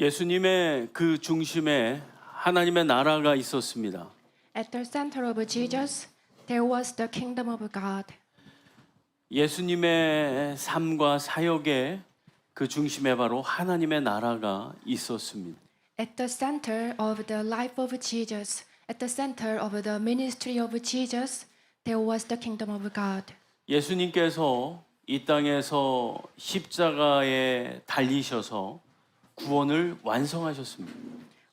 예수님의 그 중심에 하나님의 나라가 있었습니다. At the center of Jesus, there was the kingdom of God. 예수님의 삶과 사역의 그 중심에 바로 하나님의 나라가 있었습니다. At the center of the life of Jesus, at the center of the ministry of Jesus, there was the kingdom of God. 예수님께서 이 땅에서 십자가에 달리셔서 구원을 완성하셨습니다.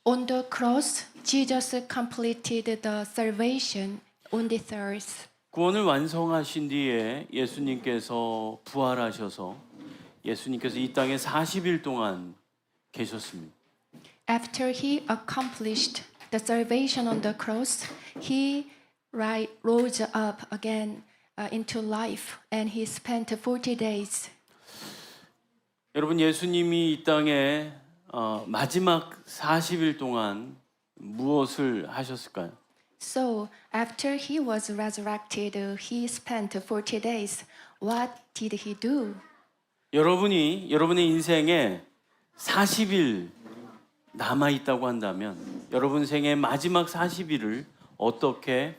On the cross, Jesus completed the salvation on this earth. 구원을 완성하신 뒤에 예수님께서 부활하셔서 예수님께서 이 땅에 40일 동안 계셨습니다. After he accomplished the salvation on the cross, he rose up again into life, and he spent 40 days. 여러분, 예수님이 이 땅에 마지막 40일 동안 무엇을 하셨을까요? So, after he was resurrected, he spent 40 days. What did he do? 여러분이 여러분의 인생에 40일 남아 있다고 한다면 여러분 생의 마지막 40일을 어떻게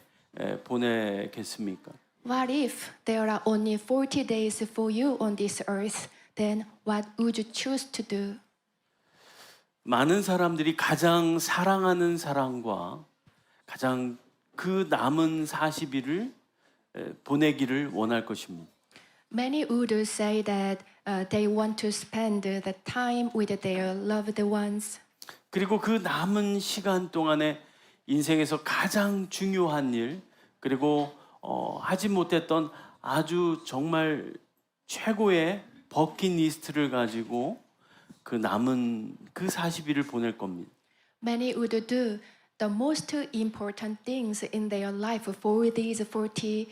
보내겠습니까? What if there are only 40 days for you on this earth? Then what would you choose to do? 많은 사람들이 가장 사랑하는 사람과 가장 그 남은 40일을 보내기를 원할 것입니다. Many would say that they want to spend the time with their loved ones. 그리고 그 남은 시간 동안에 인생에서 가장 중요한 일, 그리고 하지 못했던 아주 정말 최고의 버킷리스트를 가지고 그 남은 그 40일을 보낼 겁니다. Many would do the most important things in their life for these 40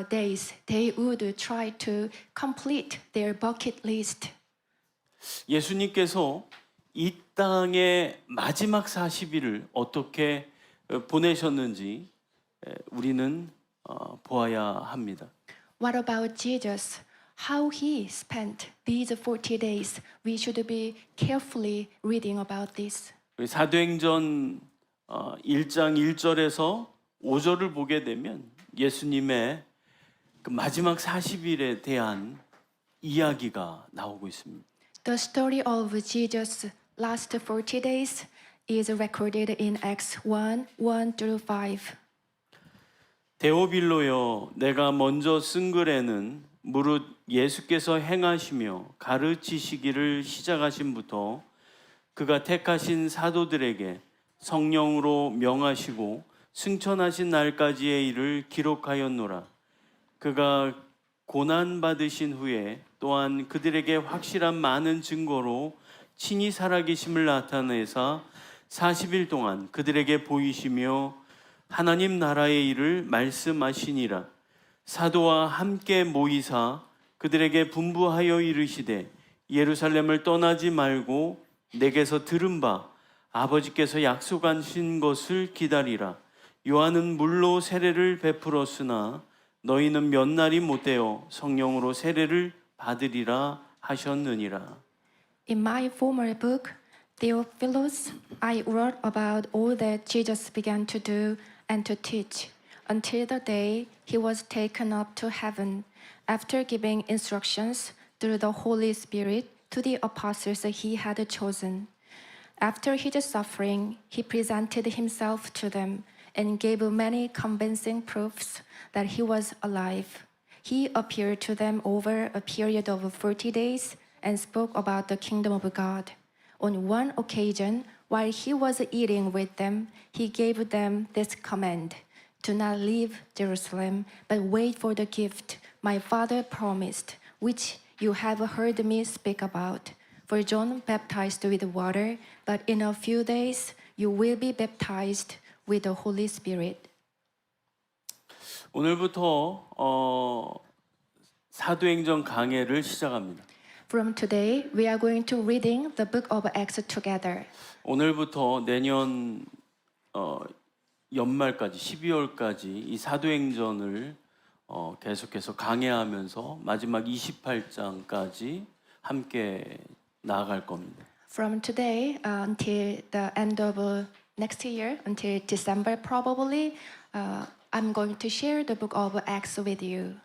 days. They would try to complete their bucket list. 예수님께서 이 땅의 마지막 40일을 어떻게 보내셨는지 우리는 보아야 합니다. What about Jesus? How he spent these 40 days? We should be carefully reading about this. 사도행전 1장 1절에서 5절을 보게 되면 예수님의 그 마지막 40일에 대한 이야기가 나오고 있습니다. The story of Jesus' last 40 days is recorded in Acts 1 through 5. 데오빌로여, 내가 먼저 쓴 글에는 무릇 예수께서 행하시며 가르치시기를 시작하신부터 그가 택하신 사도들에게 성령으로 명하시고 승천하신 날까지의 일을 기록하였노라. 그가 고난 받으신 후에 또한 그들에게 확실한 많은 증거로 친히 살아계심을 나타내사 40일 동안 그들에게 보이시며 하나님 나라의 일을 말씀하시니라. 사도와 함께 모이사 그들에게 분부하여 이르시되 예루살렘을 떠나지 말고 내게서 들은 바 아버지께서 약속하신 것을 기다리라. 요한은 물로 세례를 베풀었으나 너희는 몇 날이 못되어 성령으로 세례를 받으리라 하셨느니라. In my former book, Theophilus, I wrote about all that Jesus began to do and to teach until the day he was taken up to heaven, after giving instructions through the Holy Spirit to the apostles he had chosen. After his suffering, he presented himself to them and gave many convincing proofs that he was alive. He appeared to them over a period of 40 days and spoke about the kingdom of God. On one occasion, while he was eating with them, he gave them this command: do not leave Jerusalem, but wait for the gift my Father promised, which you have heard me speak about. For John baptized with water, but in a few days you will be baptized with the Holy Spirit. 오늘부터 사도행전 강해를 시작합니다. From today, we are going to reading the book of Acts together. 오늘부터 내년 연말까지 12월까지 이 사도행전을 계속해서 강해하면서 마지막 28장까지 함께 나아갈 겁니다. From today until the end of next year, until December probably, I'm going to share the book of Acts with you.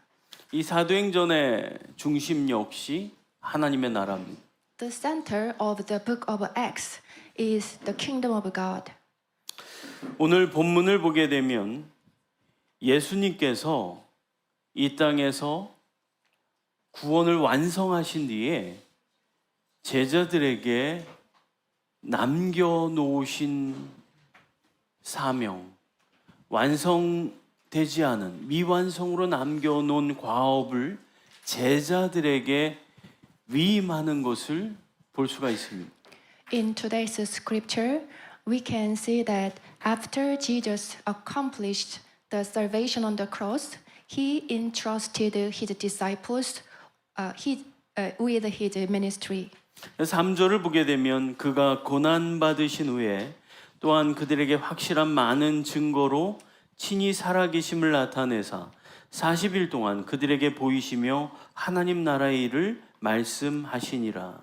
이 사도행전의 중심 역시 하나님의 나라입니다. The center of the book of Acts is the kingdom of God. 오늘 본문을 보게 되면 예수님께서 이 땅에서 구원을 완성하신 뒤에 제자들에게 남겨놓으신 사명, 완성되지 않은 미완성으로 남겨놓은 과업을 제자들에게 위임하는 것을 볼 수가 있습니다. In today's scripture, we can see that after Jesus accomplished the salvation on the cross, he entrusted his disciples with his ministry. 3절을 보게 되면 그가 고난받으신 후에 또한 그들에게 확실한 많은 증거로 친히 살아계심을 나타내사 40일 동안 그들에게 보이시며 하나님 나라의 일을 말씀하시니라.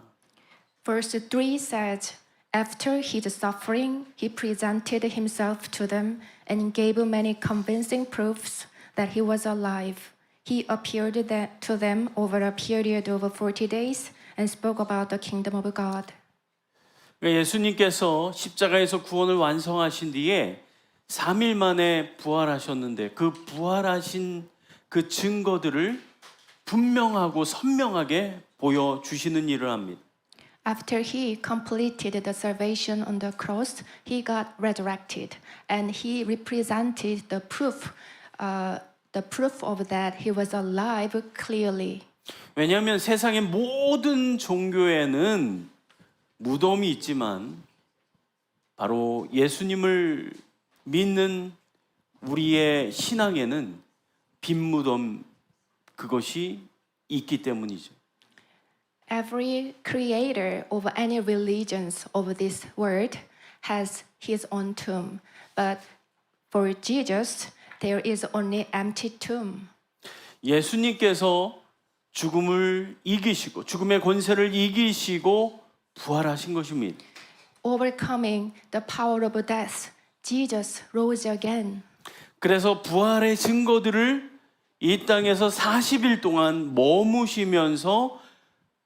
Verse 3 says, After his suffering, he presented himself to them and gave many convincing proofs that he was alive. He appeared to them over a period of 40 days and spoke about the kingdom of God. 예수님께서 십자가에서 구원을 완성하신 뒤에 3일 만에 부활하셨는데 그 부활하신 그 증거들을 분명하고 선명하게 보여주시는 일을 합니다. After he completed the salvation on the cross, he got resurrected, and he represented the proof of that he was alive clearly. 왜냐하면 세상의 모든 종교에는 무덤이 있지만 바로 예수님을 믿는 우리의 신앙에는 빈 무덤 그것이 있기 때문이죠. Every creator of any religions of this world has his own tomb, but for Jesus, there is only empty tomb. 예수님께서 죽음을 이기시고 죽음의 권세를 이기시고 부활하신 것입니다. Overcoming the power of death, Jesus rose again. 그래서 부활의 증거들을 이 땅에서 40일 동안 머무시면서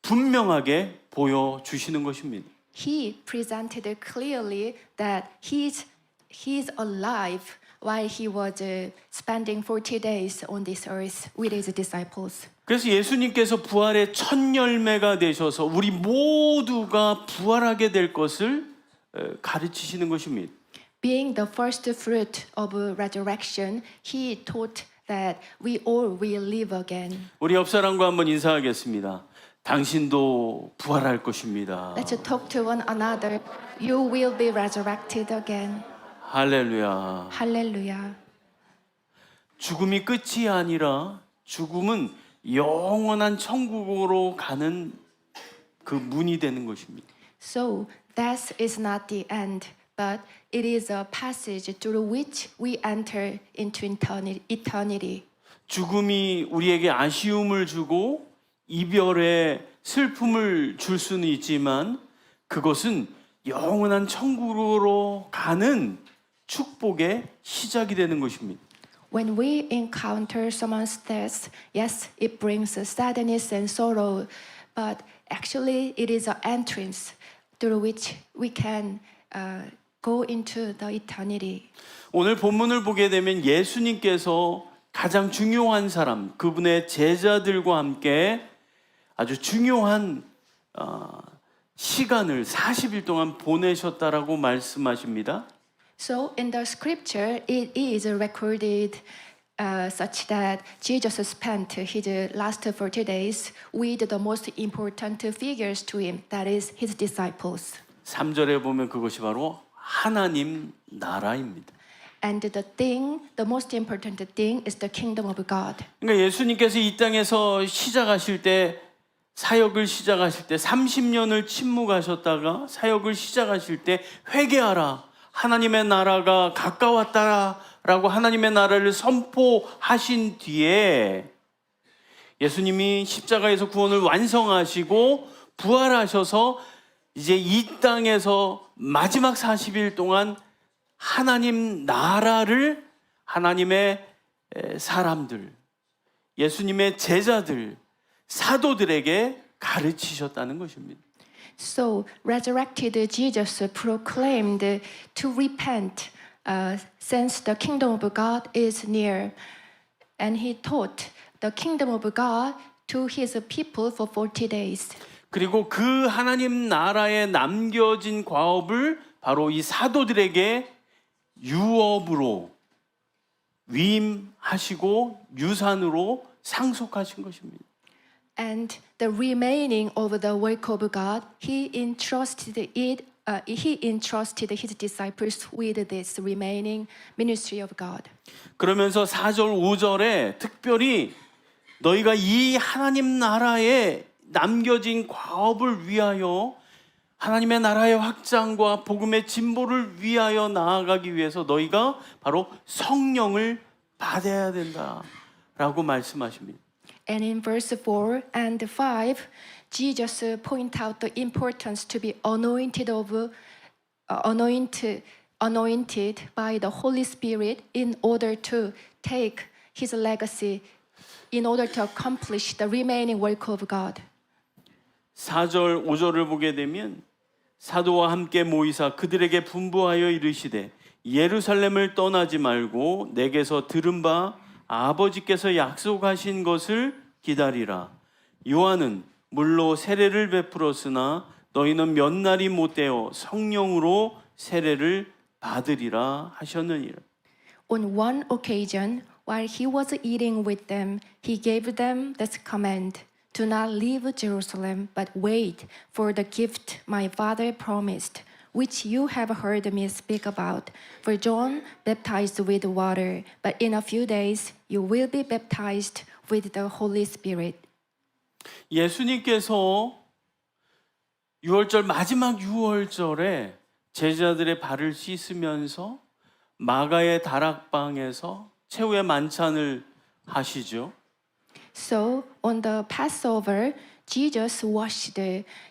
분명하게 보여주시는 것입니다. He presented clearly that he's alive while he was spending 40 days on this earth with his disciples. 그래서 예수님께서 부활의 첫 열매가 되셔서 우리 모두가 부활하게 될 것을 가르치시는 것입니다. Being the first fruit of resurrection, he taught that we all will live again. 우리 옆 사람과 한번 인사하겠습니다. 당신도 부활할 것입니다. Let's talk to one another. You will be resurrected again. 할렐루야. Hallelujah. 죽음이 끝이 아니라 죽음은 영원한 천국으로 가는 그 문이 되는 것입니다. So death is not the end, but it is a passage through which we enter into eternity. 죽음이 우리에게 아쉬움을 주고 이별의 슬픔을 줄 수는 있지만 그것은 영원한 천국으로 가는 축복의 시작이 되는 것입니다. When we encounter someone's death, yes, it brings sadness and sorrow, but actually it is an entrance through which we can go into the eternity. 오늘 본문을 보게 되면 예수님께서 가장 중요한 사람, 그분의 제자들과 함께 아주 중요한 시간을 40일 동안 보내셨다라고 말씀하십니다. So in the scripture, it is recorded such that Jesus spent his last 40 days with the most important figures to him, that is his disciples. 3절에 보면 그것이 바로 하나님 나라입니다. And the most important thing is the kingdom of God. 그러니까 예수님께서 이 땅에서 시작하실 때 사역을 시작하실 때 30년을 침묵하셨다가 사역을 시작하실 때 회개하라. 하나님의 나라가 가까웠다라고 하나님의 나라를 선포하신 뒤에 예수님이 십자가에서 구원을 완성하시고 부활하셔서 이제 이 땅에서 마지막 40일 동안 하나님 나라를 하나님의 사람들, 예수님의 제자들, 사도들에게 가르치셨다는 것입니다. So resurrected Jesus proclaimed to repent since the kingdom of God is near. And he taught the kingdom of God to his people for 40 days. 그리고 그 하나님 나라에 남겨진 과업을 바로 이 사도들에게 유업으로 위임하시고 유산으로 상속하신 것입니다. And the remaining of the work of God, he entrusted his disciples with this remaining ministry of God. 그러면서 4절, 5절에 특별히 너희가 이 하나님 나라에 남겨진 과업을 위하여 하나님의 나라의 확장과 복음의 진보를 위하여 나아가기 위해서 너희가 바로 성령을 받아야 된다라고 말씀하십니다. And in verse 4 and 5, Jesus point out the importance to be anointed by the Holy Spirit in order to take his legacy, in order to accomplish the remaining work of God. 4절, 5절을 보게 되면 사도와 함께 모이사 그들에게 분부하여 이르시되 예루살렘을 떠나지 말고 내게서 들은 바 아버지께서 약속하신 것을 기다리라. 요한은 물로 세례를 베풀었으나 너희는 몇 날이 못되어 성령으로 세례를 받으리라 하셨느니라. On one occasion, while he was eating with them, he gave them this command: Do not leave Jerusalem, but wait for the gift my Father promised, which you have heard me speak about. For John baptized with water, but in a few days you will be baptized with the Holy Spirit. 예수님께서 6월절 마지막 6월절에 제자들의 발을 씻으면서 마가의 다락방에서 최후의 만찬을 하시죠. So on the Passover, Jesus washed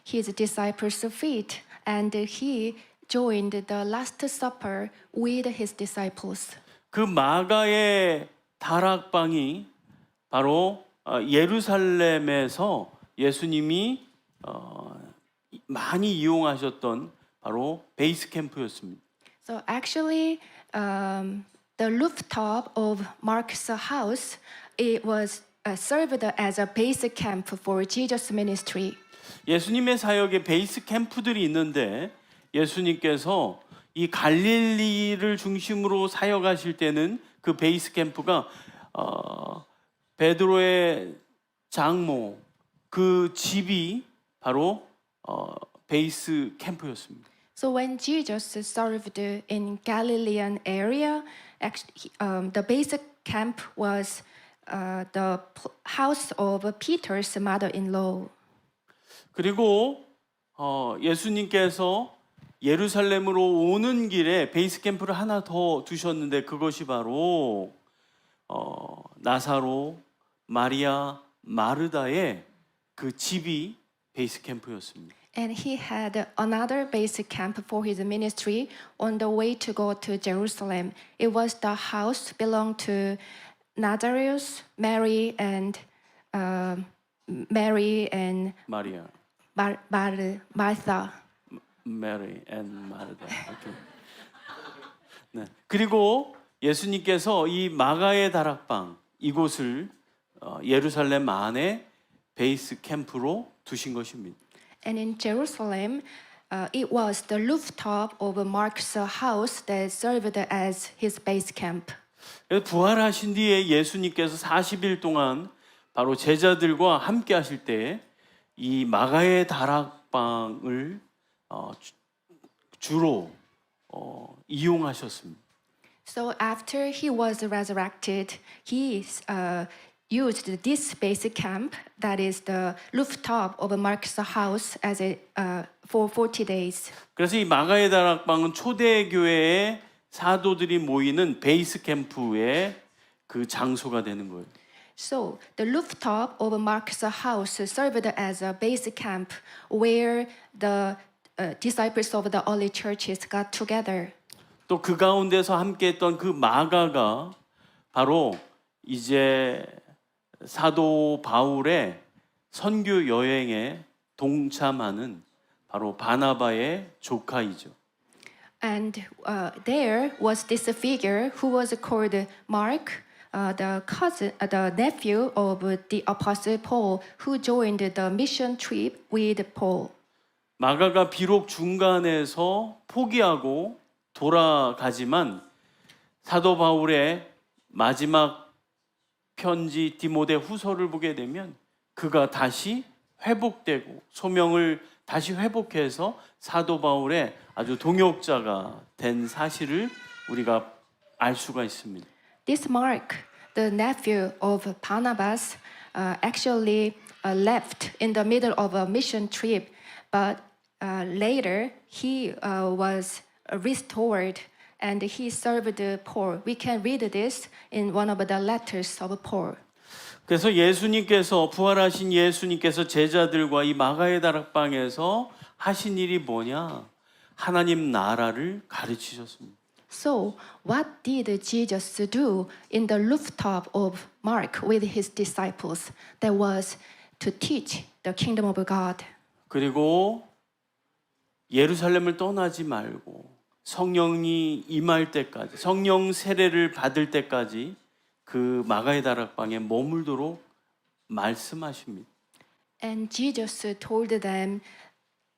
his disciples' feet and he joined the Last Supper with his disciples. 그 마가의 다락방이 바로 예루살렘에서 예수님이 많이 이용하셨던 바로 베이스 캠프였습니다. So actually, the rooftop of Mark's house, it was served as a base camp for Jesus' ministry. 예수님의 사역에 베이스 캠프들이 있는데 예수님께서 이 갈릴리를 중심으로 사역하실 때는 그 베이스 캠프가 베드로의 장모 그 집이 바로 베이스 캠프였습니다. So when Jesus served in Galilean area, the basic camp was the house of Peter's mother-in-law. 그리고 예수님께서 예루살렘으로 오는 길에 베이스 캠프를 하나 더 두셨는데 그것이 바로 나사로, 마리아, 마르다의 그 집이 베이스 캠프였습니다. And he had another basic camp for his ministry on the way to go to Jerusalem. It was the house belonged to Nazareth, Mary, and 마리아, Martha. 메리 앤 마르다. 오케이. 네. 그리고 예수님께서 이 마가의 다락방 이곳을 예루살렘 안에 베이스 캠프로 두신 것입니다. And in Jerusalem, it was the rooftop of Mark's house that served as his base camp. 부활하신 뒤에 예수님께서 40일 동안 바로 제자들과 함께 하실 때 이 마가의 다락방을 주로 이용하셨습니다. So after he was resurrected, he used this basic camp, that is the rooftop of Mark's house, as for 40 days. 그래서 이 마가의 다락방은 초대교회의 사도들이 모이는 베이스 캠프의 그 장소가 되는 거예요. So the rooftop of Mark's house served as a base camp where the disciples of the early churches got together. 또 그 가운데서 함께했던 그 마가가 바로 이제 사도 바울의 선교 여행에 동참하는 바로 바나바의 조카이죠. And there was this figure who was called Mark, the nephew of the apostle Paul, who joined the mission trip with Paul. 마가가 비록 중간에서 포기하고 돌아가지만 사도 바울의 마지막 편지 디모데 후서를 보게 되면 그가 다시 회복되고 소명을 다시 회복해서 사도 바울의 아주 동역자가 된 사실을 우리가 알 수가 있습니다. This Mark, the nephew of Barnabas, actually left in the middle of a mission trip, but later he was restored and he served Paul. We can read this in one of the letters of Paul. 그래서 예수님께서 부활하신 예수님께서 제자들과 이 마가의 다락방에서 하신 일이 뭐냐? 하나님 나라를 가르치셨습니다. So, what did Jesus do in the rooftop of Mark with his disciples? That was to teach the kingdom of God. 그리고 예루살렘을 떠나지 말고 성령이 임할 때까지 성령 세례를 받을 때까지 그 마가의 다락방에 머물도록 말씀하십니다. And Jesus told them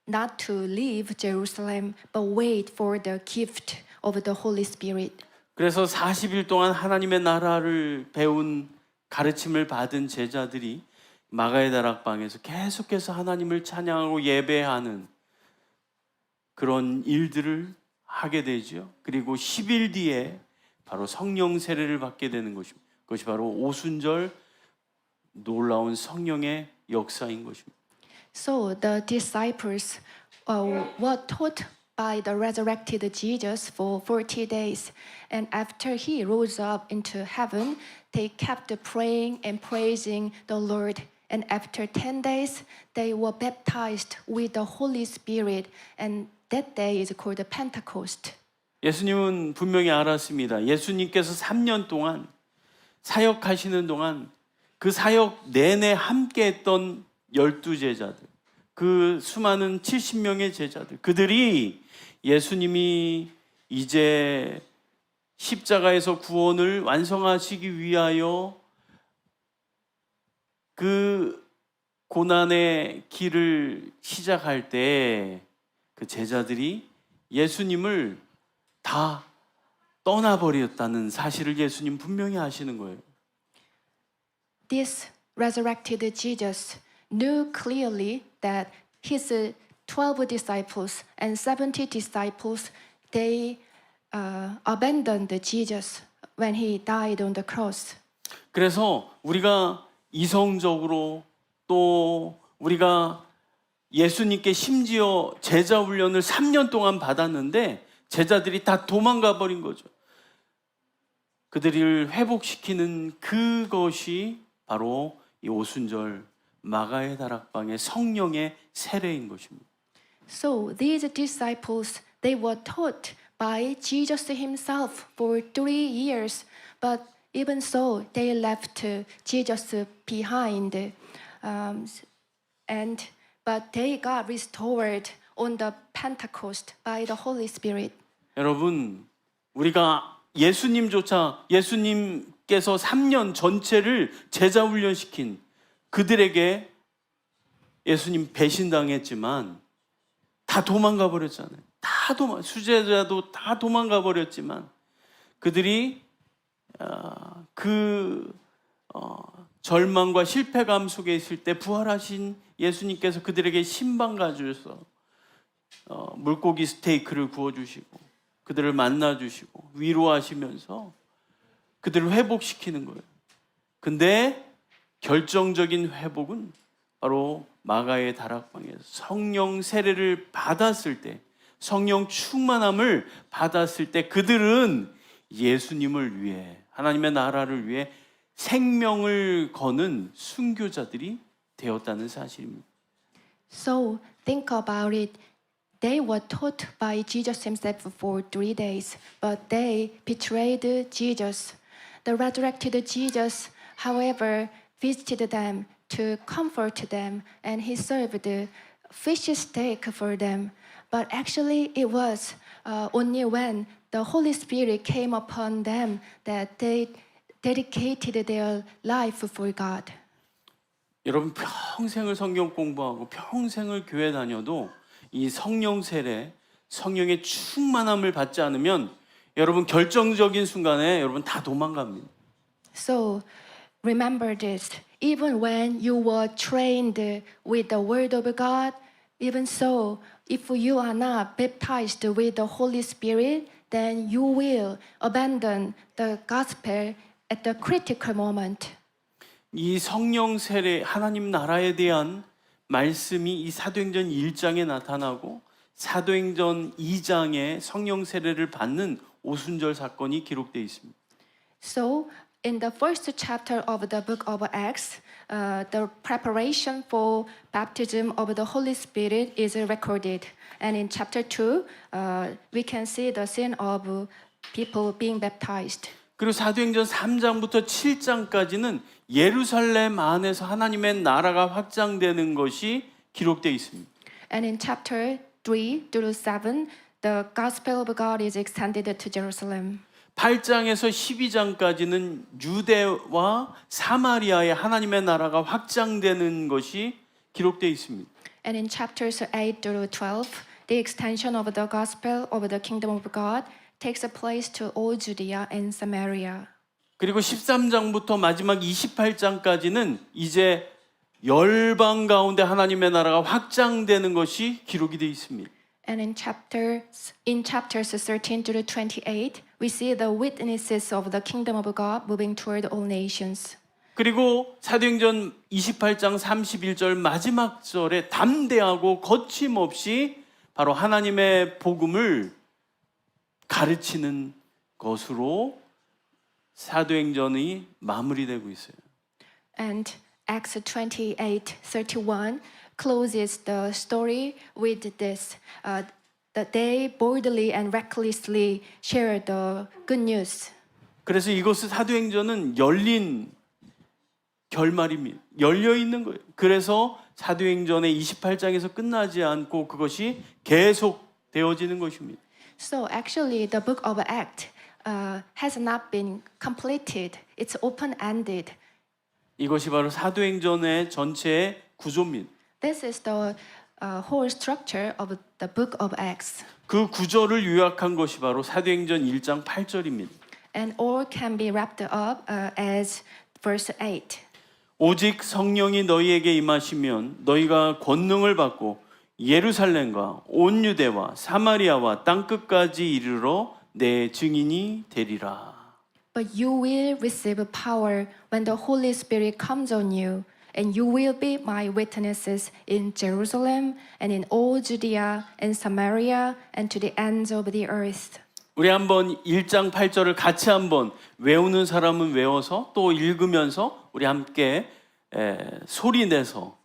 not to leave Jerusalem, but wait for the gift of the Holy Spirit. 그래서 40일 동안 하나님의 나라를 배운 가르침을 받은 제자들이 마가의 다락방에서 계속해서 하나님을 찬양하고 예배하는 그런 일들을 하게 되죠. 그리고 10일 뒤에 바로 성령 세례를 받게 되는 것입니다. 그것이 바로 오순절 놀라운 성령의 역사인 것입니다. So the disciples were taught by the resurrected Jesus for 40 days. And after he rose up into heaven, they kept praying and praising the Lord. And after 10 days, they were baptized with the Holy Spirit. And that day is called Pentecost. 예수님은 분명히 알았습니다. 예수님께서 3년 동안 사역하시는 동안 그 사역 내내 함께했던 12제자들, 그 수많은 70명의 제자들, 그들이 예수님이 이제 십자가에서 구원을 완성하시기 위하여 그 고난의 길을 시작할 때 그 제자들이 예수님을 다 떠나버렸다는 사실을 예수님 분명히 아시는 거예요. This resurrected Jesus knew clearly that his 12 disciples and 70 disciples, they abandoned Jesus when he died on the cross. 그래서 우리가 이성적으로 또 우리가 예수님께 심지어 제자 훈련을 3년 동안 받았는데 제자들이 다 도망가 버린 거죠. 그들을 회복시키는 그것이 바로 이 오순절 마가의 다락방의 성령의 세례인 것입니다. So these disciples, they were taught by Jesus himself for 3 years, but even so, they left Jesus behind, but they got restored on the Pentecost by the Holy Spirit. 여러분, 우리가 예수님께서 3년 전체를 제자 훈련시킨 그들에게 예수님 배신당했지만 다 도망가 버렸잖아요. 수제자도 다 도망가 버렸지만 그들이 절망과 실패감 속에 있을 때 부활하신 예수님께서 그들에게 신방 가져서 물고기 스테이크를 구워주시고 그들을 만나주시고 위로하시면서 그들을 회복시키는 거예요. 근데 결정적인 회복은 바로 마가의 다락방에서 성령 세례를 받았을 때, 성령 충만함을 받았을 때 그들은 예수님을 위해, 하나님의 나라를 위해 생명을 거는 순교자들이 되었다는 사실입니다. So think about it. they were taught by Jesus himself for 3 days, but they betrayed Jesus. The resurrected Jesus, however, visited them to comfort them, and he served fish steak for them. But actually, it was only when the Holy Spirit came upon them that they dedicated their life for God. 여러분 평생을 성경 공부하고 평생을 교회 다녀도 이 성령 세례, 성령의 충만함을 받지 않으면 여러분 결정적인 순간에 여러분 다 도망갑니다. So remember this. Even when you were trained with the Word of God, even so, if you are not baptized with the Holy Spirit, then you will abandon the gospel at the critical moment. 이 성령 세례, 하나님 나라에 대한 말씀이 이 사도행전 1장에 나타나고 사도행전 2장에 성령 세례를 받는 오순절 사건이 기록되어 있습니다. So, in the first chapter of the book of Acts, the preparation for baptism of the Holy Spirit is recorded. And in chapter 2, we can see the scene of people being baptized. 그리고 사도행전 3장부터 7장까지는 예루살렘 안에서 하나님의 나라가 확장되는 것이 기록되어 있습니다. And in chapter 3 through 7, the gospel of God is extended to Jerusalem. 8장에서 12장까지는 유대와 사마리아의 하나님의 나라가 확장되는 것이 기록되어 있습니다. And in chapters 8 through 12, the extension of the gospel of the kingdom of God takes place to all Judea and Samaria. 그리고 13장부터 마지막 28장까지는 이제 열방 가운데 하나님의 나라가 확장되는 것이 기록이 되어 있습니다. And in chapters 13 through 28, we see the witnesses of the kingdom of God moving toward all nations. 그리고 사도행전 28장 31절 마지막 절에 담대하고 거침없이 바로 하나님의 복음을 가르치는 것으로 사도행전이 마무리되고 있어요. And Acts 28:31 closes the story with this: that they boldly and recklessly share the good news. 그래서 이것은 사도행전은 열린 결말입니다. 열려 있는 거예요. 그래서 사도행전의 28장에서 끝나지 않고 그것이 계속 되어지는 것입니다. So actually, the book of Acts has not been completed. It's open-ended. 이것이 바로 사도행전의 전체의 구조입니다. This is the whole structure of the book of Acts. 그 구조를 요약한 것이 바로 사도행전 1장 8절입니다. And all can be wrapped up as verse 8. 오직 성령이 너희에게 임하시면 너희가 권능을 받고 예루살렘과 온 유대와 사마리아와 땅끝까지 이르러 내 증인이 되리라. But you will receive power when the Holy Spirit comes on you, and you will be my witnesses in Jerusalem and in all Judea and Samaria and to the ends of the earth. 우리 한번 1장 8절을 같이 한번 외우는 사람은 외워서 또 읽으면서 우리 함께 소리 내서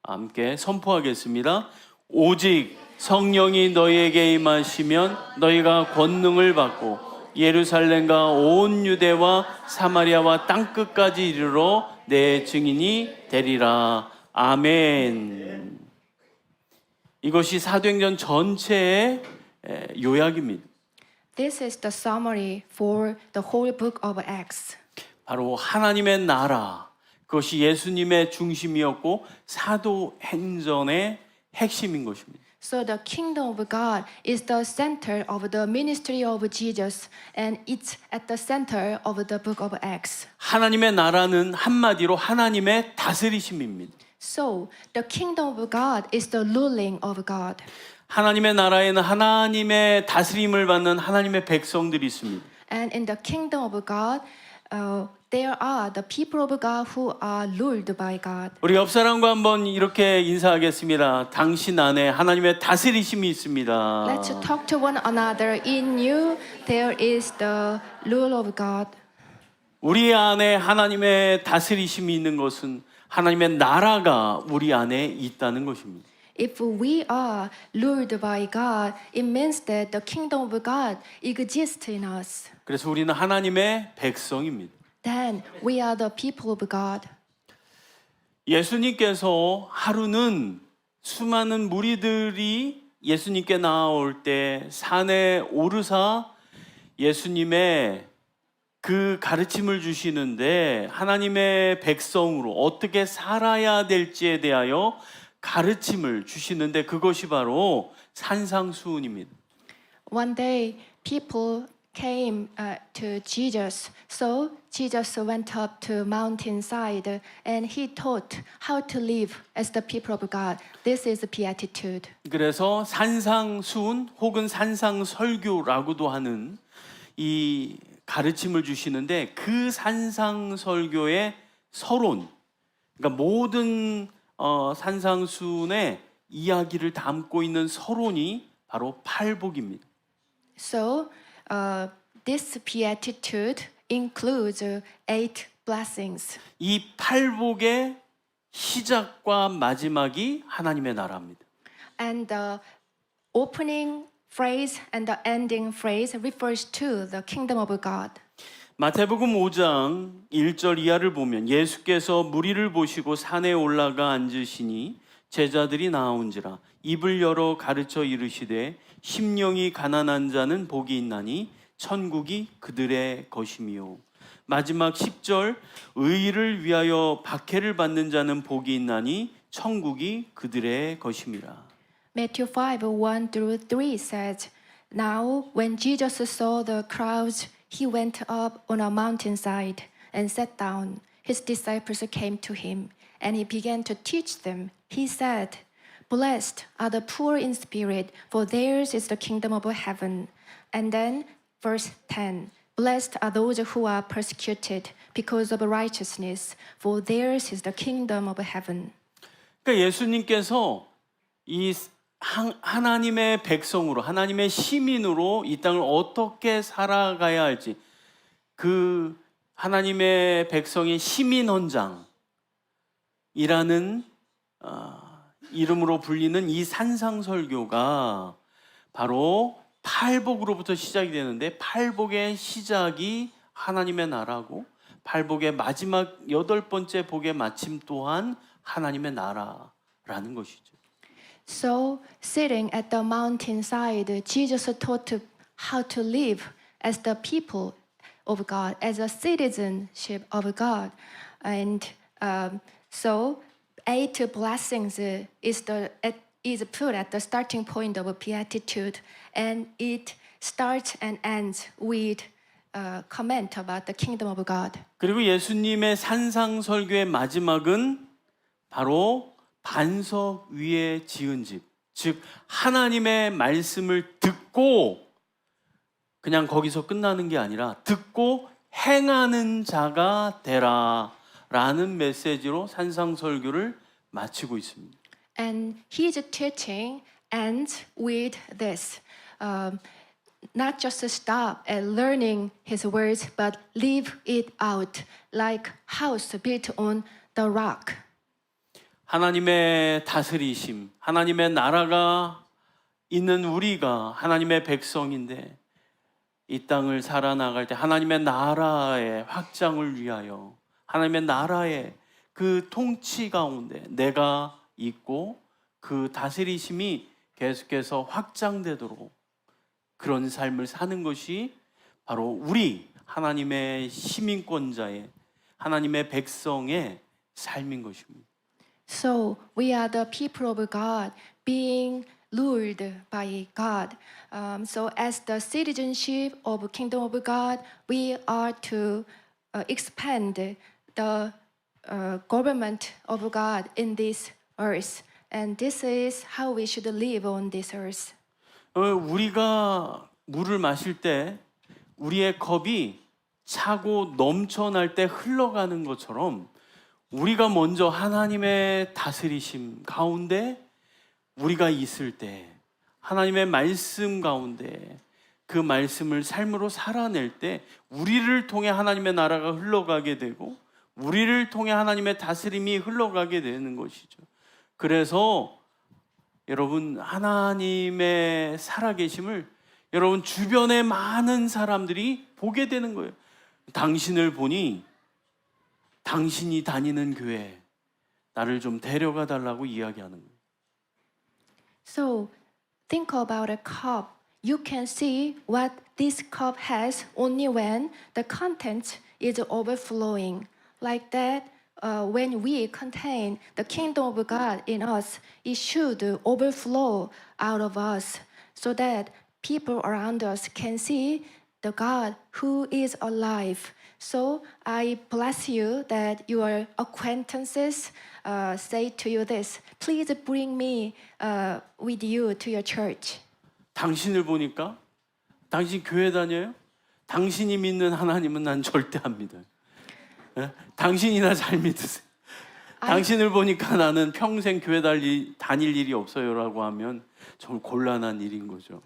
함께 선포하겠습니다. 오직 성령이 너희에게 임하시면 너희가 권능을 받고 예루살렘과 온 유대와 사마리아와 땅끝까지 이르러 내 증인이 되리라. 아멘. 이것이 사도행전 전체의 요약입니다. This is the summary for the whole book of Acts. 바로 하나님의 나라, 그것이 예수님의 중심이었고 사도행전의 핵심인 것입니다. So the kingdom of God is the center of the ministry of Jesus, and it's at the center of the book of Acts. 하나님의 나라는 한마디로 하나님의 다스리심입니다. So the kingdom of God is the ruling of God. 하나님의 나라에는 하나님의 다스림을 받는 하나님의 백성들이 있습니다. And in the kingdom of God, there are the people of God who are ruled by God. 우리 옆 사람과 한번 이렇게 인사하겠습니다. 당신 안에 하나님의 다스리심이 있습니다. Let's talk to one another. In you, there is the rule of God. 우리 안에 하나님의 다스리심이 있는 것은 하나님의 나라가 우리 안에 있다는 것입니다. If we are ruled by God, it means that the kingdom of God exists in us. 그래서 우리는 하나님의 백성입니다. Then we are the people of God. 예수님께서 하루는 수많은 무리들이 예수님께 나아올 때 산에 오르사 예수님의 그 가르침을 주시는데 하나님의 백성으로 어떻게 살아야 될지에 대하여 가르침을 주시는데 그것이 바로 산상수훈입니다. One day, people came to Jesus. So Jesus went up to mountainside and he taught how to live as the people of God. This is beatitude. 그래서 산상수훈 혹은 산상설교라고도 하는 이 가르침을 주시는데 그 산상설교의 서론, 그러니까 모든 산상수훈의 이야기를 담고 있는 서론이 바로 팔복입니다. So this beatitude includes 8 blessings. 이 팔복의 시작과 마지막이 하나님의 나라입니다. And the opening phrase and the ending phrase refers to the kingdom of God. 마태복음 5장 1절 이하를 보면 예수께서 무리를 보시고 산에 올라가 앉으시니 제자들이 나온지라 입을 열어 가르쳐 이르시되 심령이 가난한 자는 복이 있나니 천국이 그들의 것이미요. 마지막 10절 의를 위하여 박해를 받는 자는 복이 있나니 천국이 그들의 것임이라. Matthew 5, 1 through 3 says, Now when Jesus saw the crowds, he went up on a mountainside and sat down. His disciples came to him, and he began to teach them. He said, Blessed are the poor in spirit, for theirs is the kingdom of heaven. And then verse 10, Blessed are those who are persecuted because of righteousness, for theirs is the kingdom of heaven. 그러니까 예수님께서 이 하나님의 백성으로, 하나님의 시민으로 이 땅을 어떻게 살아가야 할지, 그 하나님의 백성의 시민헌장이라는 이름으로 불리는 이 산상설교가 바로 팔복으로부터 시작이 되는데 팔복의 시작이 하나님의 나라고 팔복의 마지막 8번째 복의 마침 또한 하나님의 나라라는 것이죠. So, sitting at the mountainside, Jesus taught how to live as the people of God, as a citizenship of God. And so, 8 blessings is put at the starting point of a beatitude, and it starts and ends with a comment about the kingdom of God. 그리고 예수님의 산상설교의 마지막은 바로 반석 위에 지은 집, 즉 하나님의 말씀을 듣고 그냥 거기서 끝나는 게 아니라 듣고 행하는 자가 되라라는 메시지로 산상설교를 마치고 있습니다. And his teaching ends with this. Not just stop at learning his words, but live it out like house built on the rock. 하나님의 다스리심, 하나님의 나라가 있는 우리가 하나님의 백성인데 이 땅을 살아나갈 때 하나님의 나라의 확장을 위하여 하나님의 나라의 그 통치 가운데 내가 있고 그 다스리심이 계속해서 확장되도록 그런 삶을 사는 것이 바로 우리 하나님의 시민권자의 하나님의 백성의 삶인 것입니다. So we are the people of God, being ruled by God. So as the citizenship of kingdom of God, we are to expand the government of God in this earth. And this is how we should live on this earth. 우리가 물을 마실 때 우리의 컵이 차고 넘쳐날 때 흘러가는 것처럼 우리가 먼저 하나님의 다스리심 가운데 우리가 있을 때 하나님의 말씀 가운데 그 말씀을 삶으로 살아낼 때 우리를 통해 하나님의 나라가 흘러가게 되고 우리를 통해 하나님의 다스림이 흘러가게 되는 것이죠. 그래서 여러분 하나님의 살아계심을 여러분 주변의 많은 사람들이 보게 되는 거예요. 당신을 보니 당신이 다니는 교회 나를 좀 데려가 달라고 이야기하는 거예요. So think about a cup. You can see what this cup has only when the content is overflowing. Like that, when we contain the kingdom of God in us, it should overflow out of us so that people around us can see the God who is alive. So I bless you that your acquaintances say to you this, please bring me with you to your church. 당신을 보니까 당신 교회 다녀요? 당신이 믿는 하나님은 난 절대 안 믿어요. 예? 당신이나 잘 믿으세요. 당신을 보니까 나는 평생 교회 다닐 일이 없어요라고 하면 정말 곤란한 일인 거죠.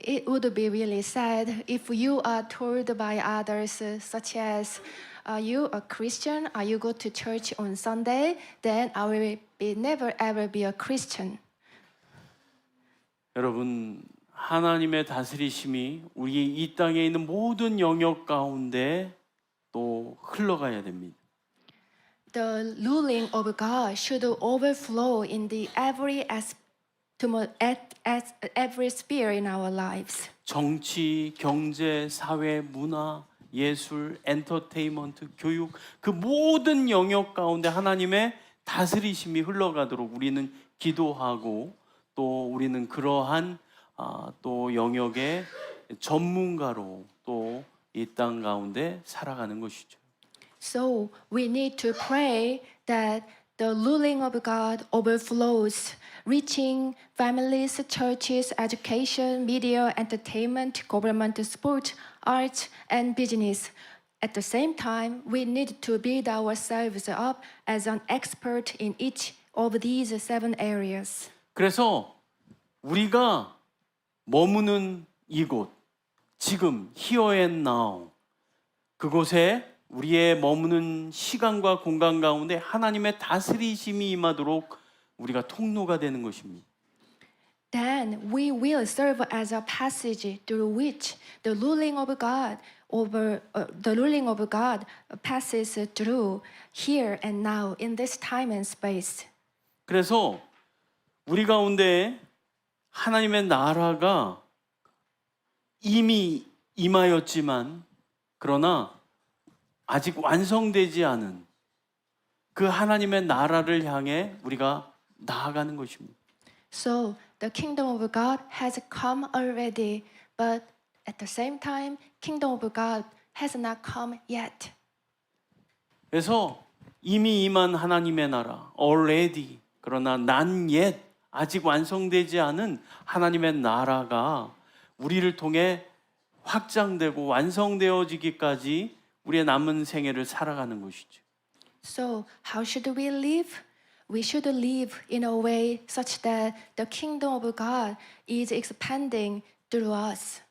It would be really sad if you are told by others, such as, "Are you a Christian? Are you go to church on Sunday? Then I will never ever be a Christian." 여러분 하나님의 다스리심이 우리 이 땅에 있는 모든 영역 가운데 또 흘러가야 됩니다. The ruling of God should overflow in the every sphere in our lives. 정치, 경제, 사회, 문화, 예술, 엔터테인먼트, 교육 그 모든 영역 가운데 하나님의 다스리심이 흘러가도록 우리는 기도하고 또 우리는 그러한 또 영역의 전문가로 또 이 땅 가운데 살아가는 것이죠. So we need to pray that the ruling of God overflows, reaching families, churches, education, media, entertainment, government, sport, arts, and business. At the same time, we need to build ourselves up as an expert in each of these 7 areas. 그래서 우리가 머무는 이곳, 지금 here and now 그곳에 우리의 머무는 시간과 공간 가운데 하나님의 다스리심이 임하도록 우리가 통로가 되는 것입니다. Then we will serve as a passage through which the ruling of God passes through here and now in this time and space. 그래서 우리 가운데 하나님의 나라가 이미 임하였지만 그러나 아직 완성되지 않은 그 하나님의 나라를 향해 우리가 나아가는 것입니다. So the kingdom of God has come already, but at the same time, kingdom of God has not come yet. 그래서 이미 임한 하나님의 나라, already 그러나 not yet 아직 완성되지 않은 하나님의 나라가 우리를 통해 확장되고 완성되어지기까지 우리의 남은 생애를 살아가는 것이죠. So how should we live? We should live in a way such that the kingdom of God is expanding through us.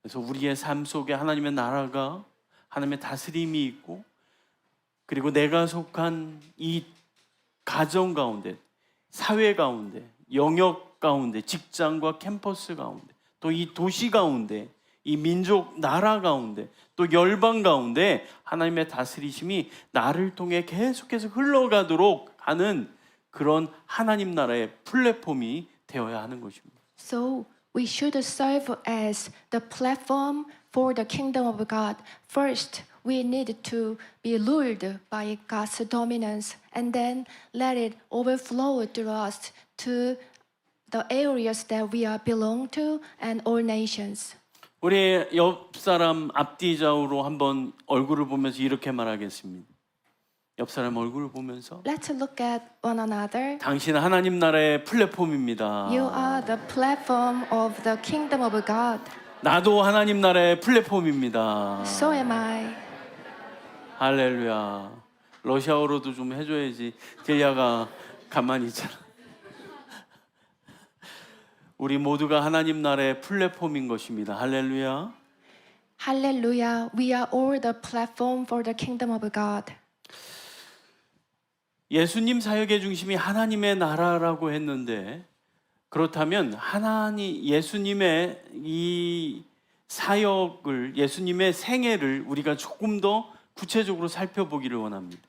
그래서 우리의 삶 속에 하나님의 나라가 하나님의 다스림이 있고 그리고 내가 속한 이 가정 가운데, 사회 가운데, 영역 가운데, 직장과 캠퍼스 가운데, 또 이 도시 가운데, 이 민족 나라 가운데, 또 열방 가운데 하나님의 다스리심이 나를 통해 계속해서 흘러가도록 하는 그런 하나님 나라의 플랫폼이 되어야 하는 것입니다. So we should serve as the platform for the kingdom of God. First, we need to be ruled by God's dominance, and then let it overflow through us to the areas that we are belong to and all nations. 우리 옆 사람 앞뒤 좌우로 한번 얼굴을 보면서 이렇게 말하겠습니다. 옆 사람 얼굴을 보면서 Let's look at one another. 당신은 하나님 나라의 플랫폼입니다. You are the platform of the kingdom of God. 나도 하나님 나라의 플랫폼입니다. So am I. 할렐루야. 러시아어로도 좀 해줘야지. 딜리아가 가만히 있잖아. 우리 모두가 하나님 나라의 플랫폼인 것입니다. 할렐루야. Hallelujah. We are all the platform for the kingdom of God. 예수님 사역의 중심이 하나님의 나라라고 했는데 그렇다면 예수님의 이 사역을 예수님의 생애를 우리가 조금 더 구체적으로 살펴보기를 원합니다.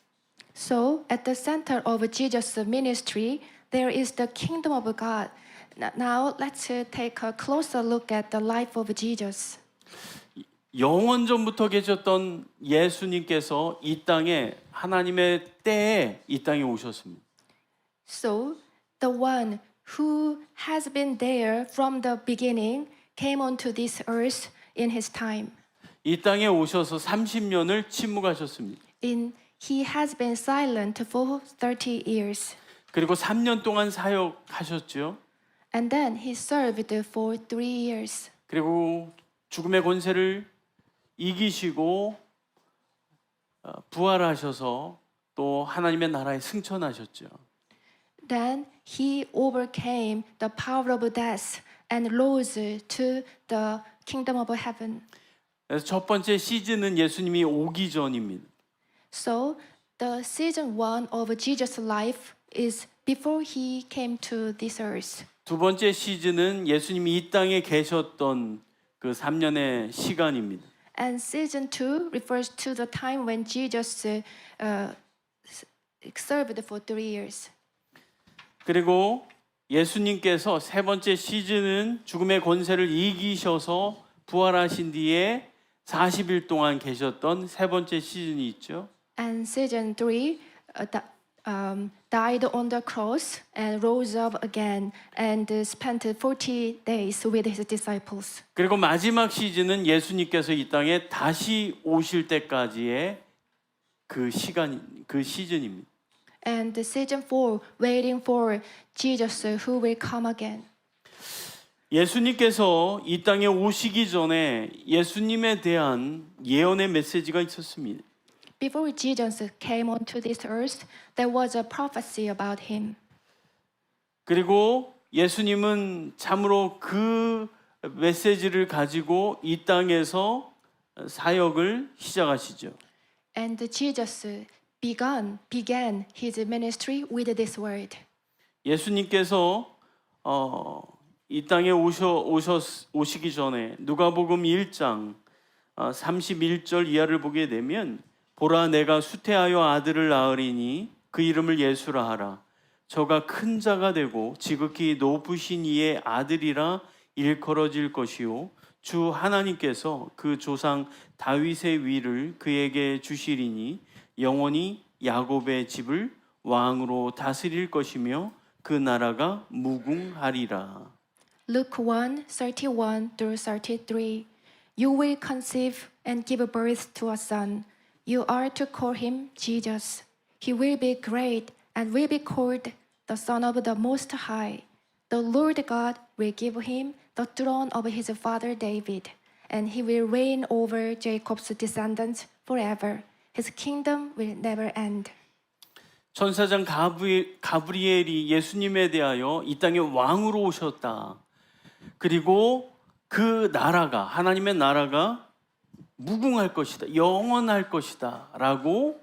So, at the center of Jesus' ministry, there is the kingdom of God. Now, let's take a closer look at the life of Jesus. 영원 전부터 계셨던 예수님께서 이 땅에 하나님의 때에 이 땅에 오셨습니다. So, the one who has been there from the beginning came onto this earth in his time. 이 땅에 오셔서 30년을 침묵하셨습니다. He has been silent for 30 years. 그리고 3년 동안 사역하셨죠. And then he served for 3 years. 그리고 죽음의 권세를 이기시고 부활하셔서 또 하나님의 나라에 승천하셨죠. Then he overcame the power of death and rose to the kingdom of heaven. 그래서 첫 번째 시즌은 예수님이 오기 전입니다. So the season 1 of Jesus' life is before he came to this earth. 두 번째 시즌은 예수님이 이 땅에 계셨던 그 3년의 시간입니다. And season 2 refers to the time when Jesus served for 3 years. 그리고 예수님께서 세 번째 시즌은 죽음의 권세를 이기셔서 부활하신 뒤에 40일 동안 계셨던 세 번째 시즌이 있죠. And season 3 died on the cross and rose up again and spent 40 days with his disciples. 그리고 마지막 시즌은 예수님께서 이 땅에 다시 오실 때까지의 그 시즌입니다. And season 4 waiting for Jesus who will come again. 예수님께서 이 땅에 오시기 전에 예수님에 대한 예언의 메시지가 있었습니다. Before Jesus came onto this earth, there was a prophecy about him. 그리고 예수님은 참으로 그 메시지를 가지고 이 땅에서 사역을 시작하시죠. And Jesus began his ministry with this word. 예수님께서 이 땅에 오시기 전에 누가복음 1장 31절 이하를 보게 되면 보라 내가 수태하여 아들을 낳으리니 그 이름을 예수라 하라. 저가 큰 자가 되고 지극히 높으신 이의 아들이라 일컬어질 것이요 주 하나님께서 그 조상 다윗의 위를 그에게 주시리니 영원히 야곱의 집을 왕으로 다스릴 것이며 그 나라가 무궁하리라. Luke 1, 31 through 33. You will conceive and give birth to a son. You are to call him Jesus. He will be great and will be called the Son of the Most High. The Lord God will give him the throne of his father David, and he will reign over Jacob's descendants forever. His kingdom will never end. 천사장 가브리엘이 예수님에 대하여 이 땅에 왕으로 오셨다. 그리고 그 나라가 하나님의 나라가 무궁할 것이다. 영원할 것이다. 라고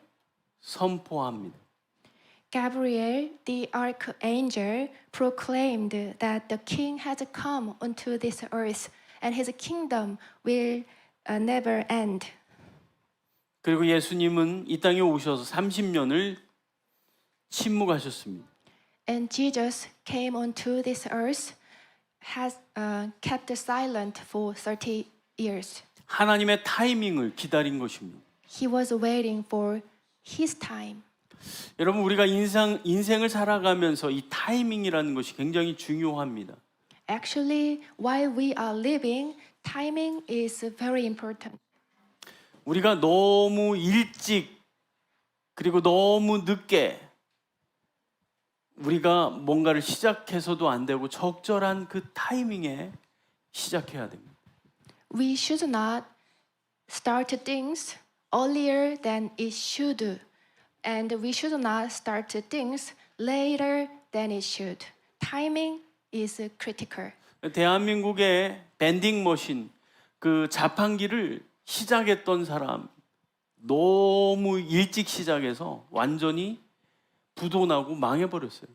선포합니다. Gabriel, the archangel, proclaimed that the king has come onto this earth and his kingdom will never end. 그리고 예수님은 이 땅에 오셔서 30년을 침묵하셨습니다. And Jesus came onto this earth, has kept silent for 30 years. 하나님의 타이밍을 기다린 것입니다. He was waiting for his time. 여러분 우리가 인생을 살아가면서 이 타이밍이라는 것이 굉장히 중요합니다. Actually, while we are living, timing is very important. 우리가 너무 일찍 그리고 너무 늦게 우리가 뭔가를 시작해서도 안 되고 적절한 그 타이밍에 시작해야 됩니다. We should not start things earlier than it should, and we should not start things later than it should. Timing is critical. 대한민국의 밴딩 머신 그 자판기를 시작했던 사람 너무 일찍 시작해서 완전히 부도나고 망해버렸어요.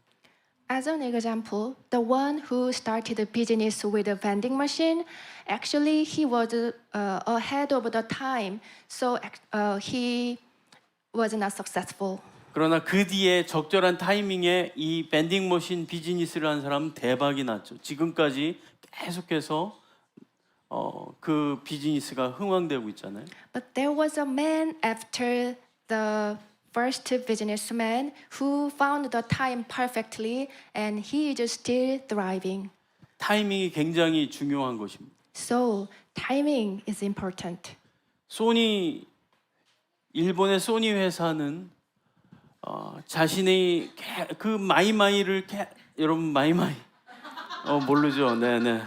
As an example, the one who started the business with a vending machine, actually he was ahead of the time, so he was not successful. 그러나 그 뒤에 적절한 타이밍에 이 밴딩머신 비즈니스를 한 사람은 대박이 났죠. 지금까지 계속해서 그 비즈니스가 흥왕되고 있잖아요. But there was a man after the first businessman who found the time perfectly, and he is still thriving. 타이밍이 굉장히 중요한 것입니다. So timing is important. 소니 일본의 소니 회사는 자신의 그 마이마이를 여러분 마이마이 모르죠? 네네.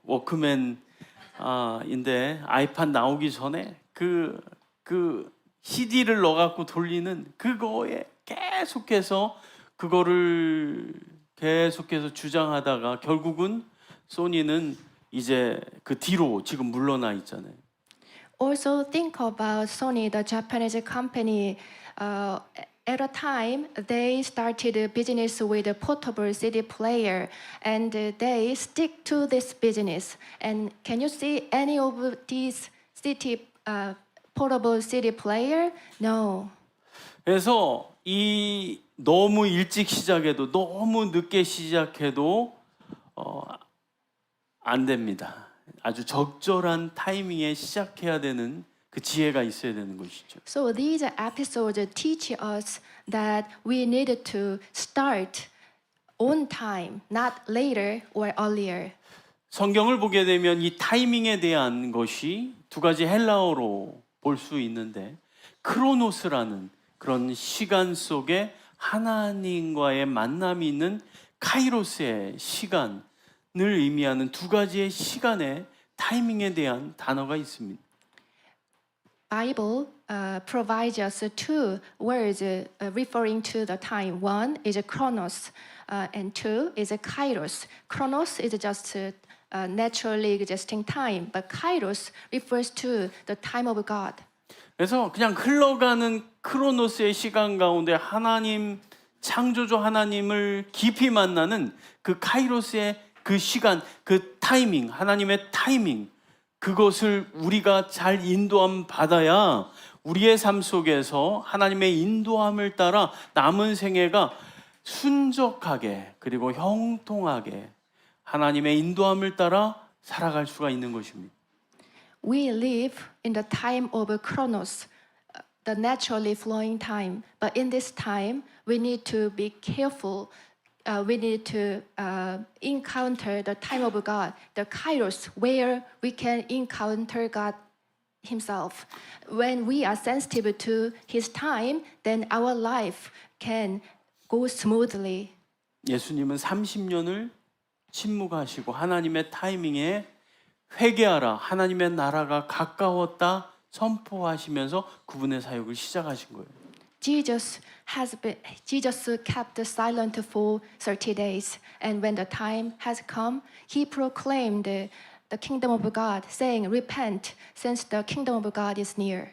워크맨 인데 아이팟 나오기 전에 그 CD를 넣어갖고 돌리는 그거에 그거를 계속해서 주장하다가 결국은 소니는 이제 그 뒤로 지금 물러나 있잖아요. Also think about Sony, the Japanese company. At a time, they started a business with a portable CD player, and they stick to this business. And can you see any of these portable CD player? No. 그래서 이 너무 일찍 시작해도 너무 늦게 시작해도 안 됩니다. 아주 적절한 타이밍에 시작해야 되는 그 지혜가 있어야 되는 것이죠. So these episodes teach us that we need to start on time, not later or earlier. 성경을 보게 되면 이 타이밍에 대한 것이 두 가지 헬라어로 볼 수 있는데 크로노스라는 그런 시간 속에 하나님과의 만남이 있는 카이로스의 시간을 의미하는 두 가지의 시간의 타이밍에 대한 단어가 있습니다. Bible provides us two words referring to the time. One is chronos, and two is kairos. Chronos is just naturally existing time, but kairos refers to the time of God. 그래서 그냥 흘러가는 크로노스의 시간 가운데 하나님 창조주 하나님을 깊이 만나는 그 카이로스의 그 시간, 그 타이밍, 하나님의 타이밍, 그것을 우리가 잘 인도함 받아야 우리의 삶 속에서 하나님의 인도함을 따라 남은 생애가 순적하게 그리고 형통하게 하나님의 인도함을 따라 살아갈 수가 있는 것입니다. We live in the time of chronos, the naturally flowing time. But in this time, we need to be careful. We need to encounter the time of God, the kairos, where we can encounter God Himself. When we are sensitive to His time, then our life can go smoothly. 예수님은 30년을 침묵하시고 하나님의 타이밍에 회개하라 하나님의 나라가 가까웠다 선포하시면서 그분의 사역을 시작하신 거예요. Jesus kept silent for 30 days, and when the time has come, he proclaimed the kingdom of God, saying, "Repent, since the kingdom of God is near."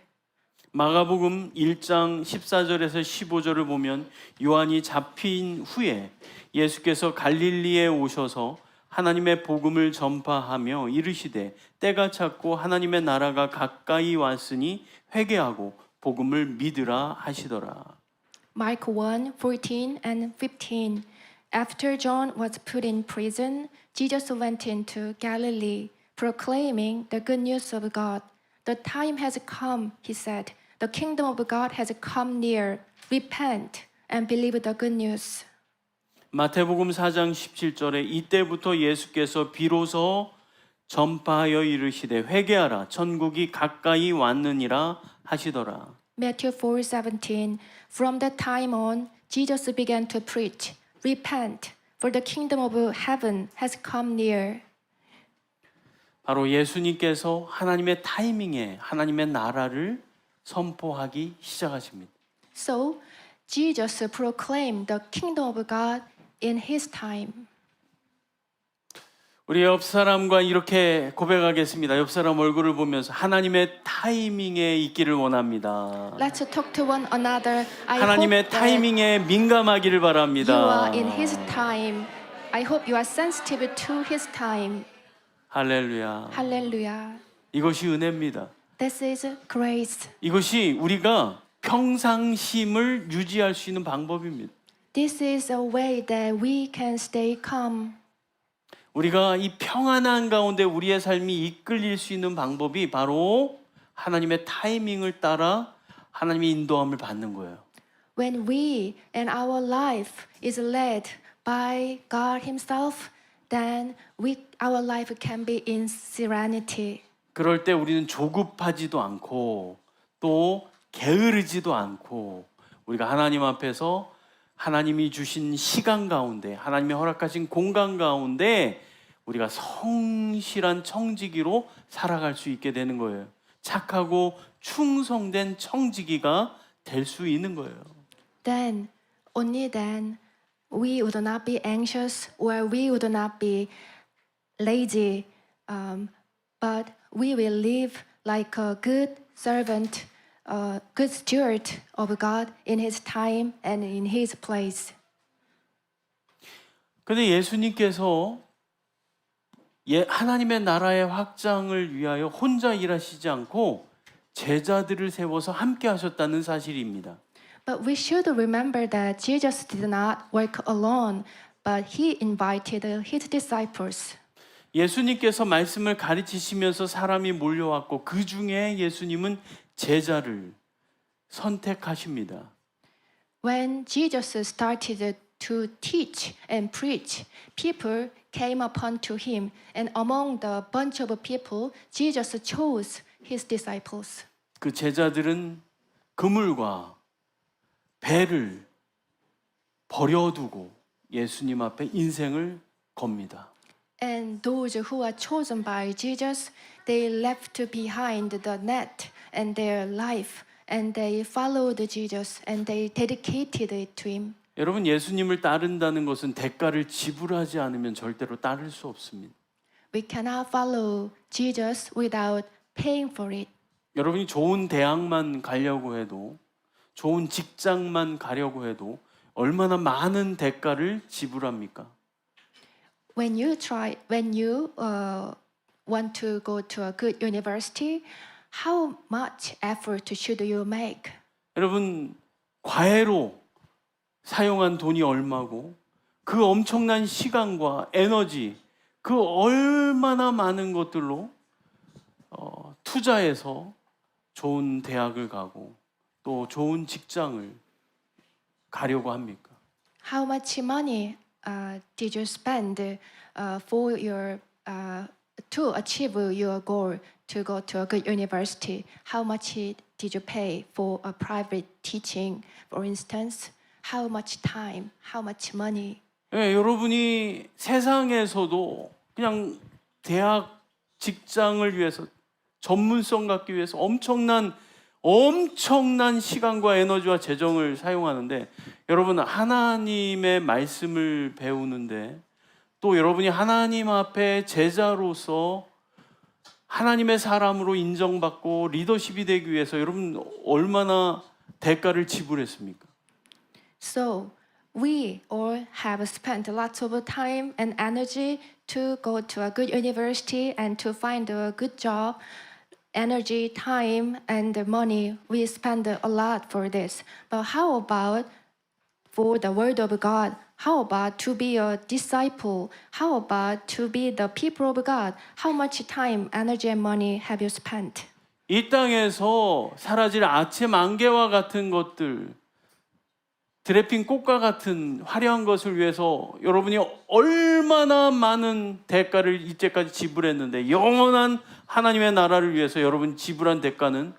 마가복음 1장 14절에서 15절을 보면 요한이 잡힌 후에 예수께서 갈릴리에 오셔서 하나님의 복음을 전파하며 이르시되 때가 찼고 하나님의 나라가 가까이 왔으니 회개하고 복음을 믿으라 하시더라. Mark 1:14 and 15. After John was put in prison, Jesus went into Galilee, proclaiming the good news of God. The time has come, he said. The kingdom of God has come near. Repent and believe the good news. 마태복음 4장 17절에 이때부터 예수께서 비로소 전파하여 이르시되 회개하라 천국이 가까이 왔느니라 하시더라. Matthew 4:17. From that time on, Jesus began to preach, "Repent, for the kingdom of heaven has come near." 바로 예수님께서 하나님의 타이밍에 하나님의 나라를 선포하기 시작하십니다. So, Jesus proclaimed the kingdom of God in his time. 우리 옆 사람과 이렇게 고백하겠습니다. 옆 사람 얼굴을 보면서 하나님의 타이밍에 있기를 원합니다. Let's talk to one another. I 하나님의 hope that 타이밍에 민감하기를 you 바랍니다. are in His time. I hope you are sensitive to His time. 할렐루야. Hallelujah. 이것이 은혜입니다. This is grace. 이것이 우리가 평상심을 유지할 수 있는 방법입니다. This is a way that we can stay calm. 우리가 이 평안한 가운데 우리의 삶이 이끌릴 수 있는 방법이 바로 하나님의 타이밍을 따라 하나님의 인도함을 받는 거예요. When we and our life is led by God Himself, then our life can be in serenity. 그럴 때 우리는 조급하지도 않고 또 게으르지도 않고 우리가 하나님 앞에서 하나님이 주신 시간 가운데 하나님이 허락하신 공간 가운데 우리가 성실한 청지기로 살아갈 수 있게 되는 거예요. 착하고 충성된 청지기가 될 수 있는 거예요. Then, only then, we would not be anxious or we would not be lazy, but we will live like a good servant, a good steward of God in His time and in His place. 근데 예수님께서 하나님의 나라의 확장을 위하여 혼자 일하시지 않고 제자들을 세워서 함께 하셨다는 사실입니다. But we should remember that Jesus did not work alone, but He invited His disciples. 예수님께서 말씀을 가르치시면서 사람이 몰려왔고 그 중에 예수님은 제자를 선택하십니다. When Jesus started to teach and preach, people came upon to him, and among the bunch of people, Jesus chose his disciples. 그 제자들은 그물과 배를 버려두고 예수님 앞에 인생을 겁니다. And those who are chosen by Jesus, they left behind the net and their life, and they followed Jesus, and they dedicated it to him. 여러분, 예수님을 따른다는 것은 대가를 지불하지 않으면 절대로 따를 수 없습니다. We cannot follow Jesus without paying for it. 여러분이 좋은 대학만 가려고 해도 좋은 직장만 가려고 해도 얼마나 많은 대가를 지불합니까? When you want to go to a good university, how much effort should you make? 여러분, 과외로 사용한 돈이 얼마고 그 엄청난 시간과 에너지 그 얼마나 많은 것들로 투자해서 좋은 대학을 가고 또 좋은 직장을 가려고 합니까? How much money did you spend for your to achieve your goal to go to a good university? How much did you pay for a private teaching, for instance? How much time? How much money? 예, 여러분이 세상에서도 그냥 대학 직장을 위해서 전문성 갖기 위해서 엄청난 시간과 에너지와 재정을 사용하는데 여러분 하나님의 말씀을 배우는데 또 여러분이 하나님 앞에 제자로서 하나님의 사람으로 인정받고 리더십이 되기 위해서 여러분 얼마나 대가를 지불했습니까? So we all have spent lots of time and energy to go to a good university and to find a good job. Energy, time, and money, we spend a lot for this. But how about for the Word of God? How about to be a disciple? How about to be the people of God? How much time, energy, and money have you spent? 이 땅에서 사라질 아침 안개와 같은 것들, 드레핀 꽃과 같은 화려한 것을 위해서 여러분이 얼마나 많은 대가를 이때까지 지불했는데 영원한 하나님의 나라를 위해서 여러분 지불한 대가는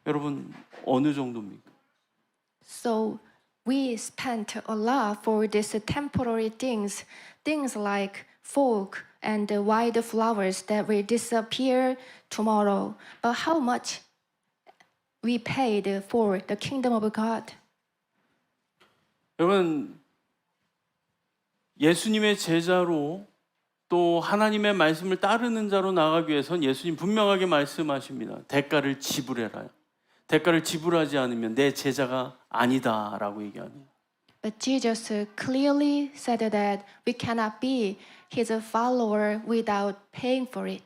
여러분 어느 정도입니까? So we spent a lot for these temporary things like fog and the wild flowers that will disappear tomorrow. But how much we paid for the kingdom of God? 여러분 예수님의 제자로 또 하나님의 말씀을 따르는 자로 나가기 위해선 예수님 분명하게 말씀하십니다. 대가를 지불해라. 대가를 지불하지 않으면 내 제자가 아니다라고 얘기합니다. But Jesus clearly said that we cannot be his follower without paying for it.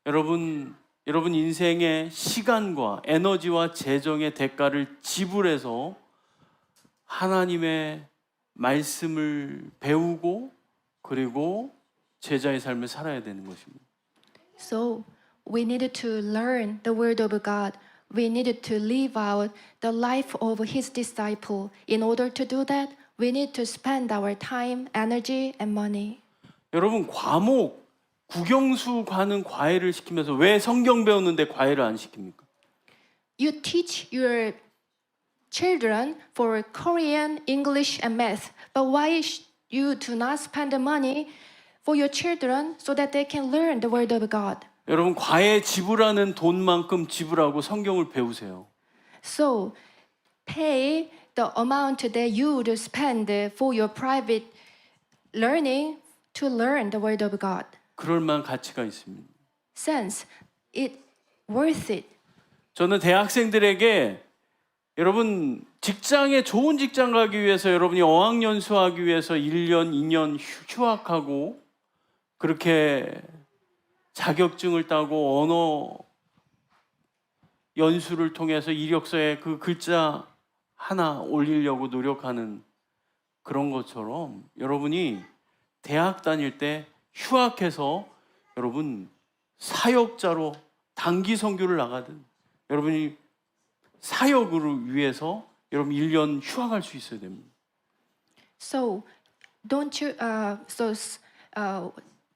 여러분 인생의 시간과 에너지와 재정의 대가를 지불해서 하나님의 말씀을 배우고 그리고 제자의 삶을 살아야 되는 것입니다. So we needed to learn the word of God. We needed to live out the life of his disciple. In order to do that, we need to spend our time, energy, and money. 여러분 과목 국영수 과는 과외를 시키면서 왜 성경 배우는데 과외를 안 시킵니까? You teach your children for Korean, English, and math, but why you do not spend the money for your children so that they can learn the word of God? 여러분 과외 지불하는 돈만큼 지불하고 성경을 배우세요. So pay the amount that you would spend for your private learning to learn the word of God. 그럴 만한 가치가 있습니다. Since it worth it. 저는 대학생들에게 여러분 직장에 좋은 직장 가기 위해서 여러분이 어학연수하기 위해서 1년, 2년 휴학하고 그렇게 자격증을 따고 언어 연수를 통해서 이력서에 그 글자 하나 올리려고 노력하는 그런 것처럼 여러분이 대학 다닐 때 휴학해서 여러분 사역자로 단기 선교를 나가든 여러분이 사역을 위해서 여러분 1년 휴학할 수 있어야 됩니다. So don't you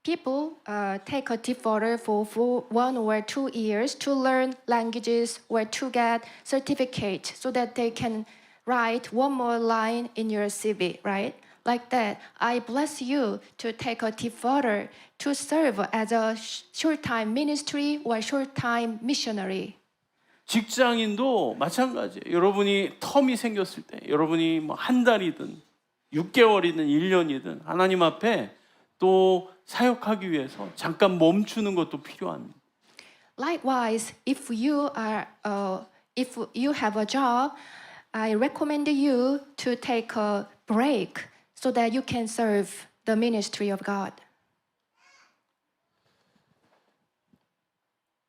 people take a defaulter for 1 or 2 years to learn languages or to get certificate so that they can write one more line in your CV, right? Like that, I bless you to take a defaulter to serve as a short-time ministry or short-time missionary. 직장인도 마찬가지예요. 여러분이 텀이 생겼을 때 여러분이 뭐 한 달이든 6개월이든 1년이든 하나님 앞에 또 사역하기 위해서 잠깐 멈추는 것도 필요합니다. Likewise, if you have a job, I recommend you to take a break so that you can serve the ministry of God.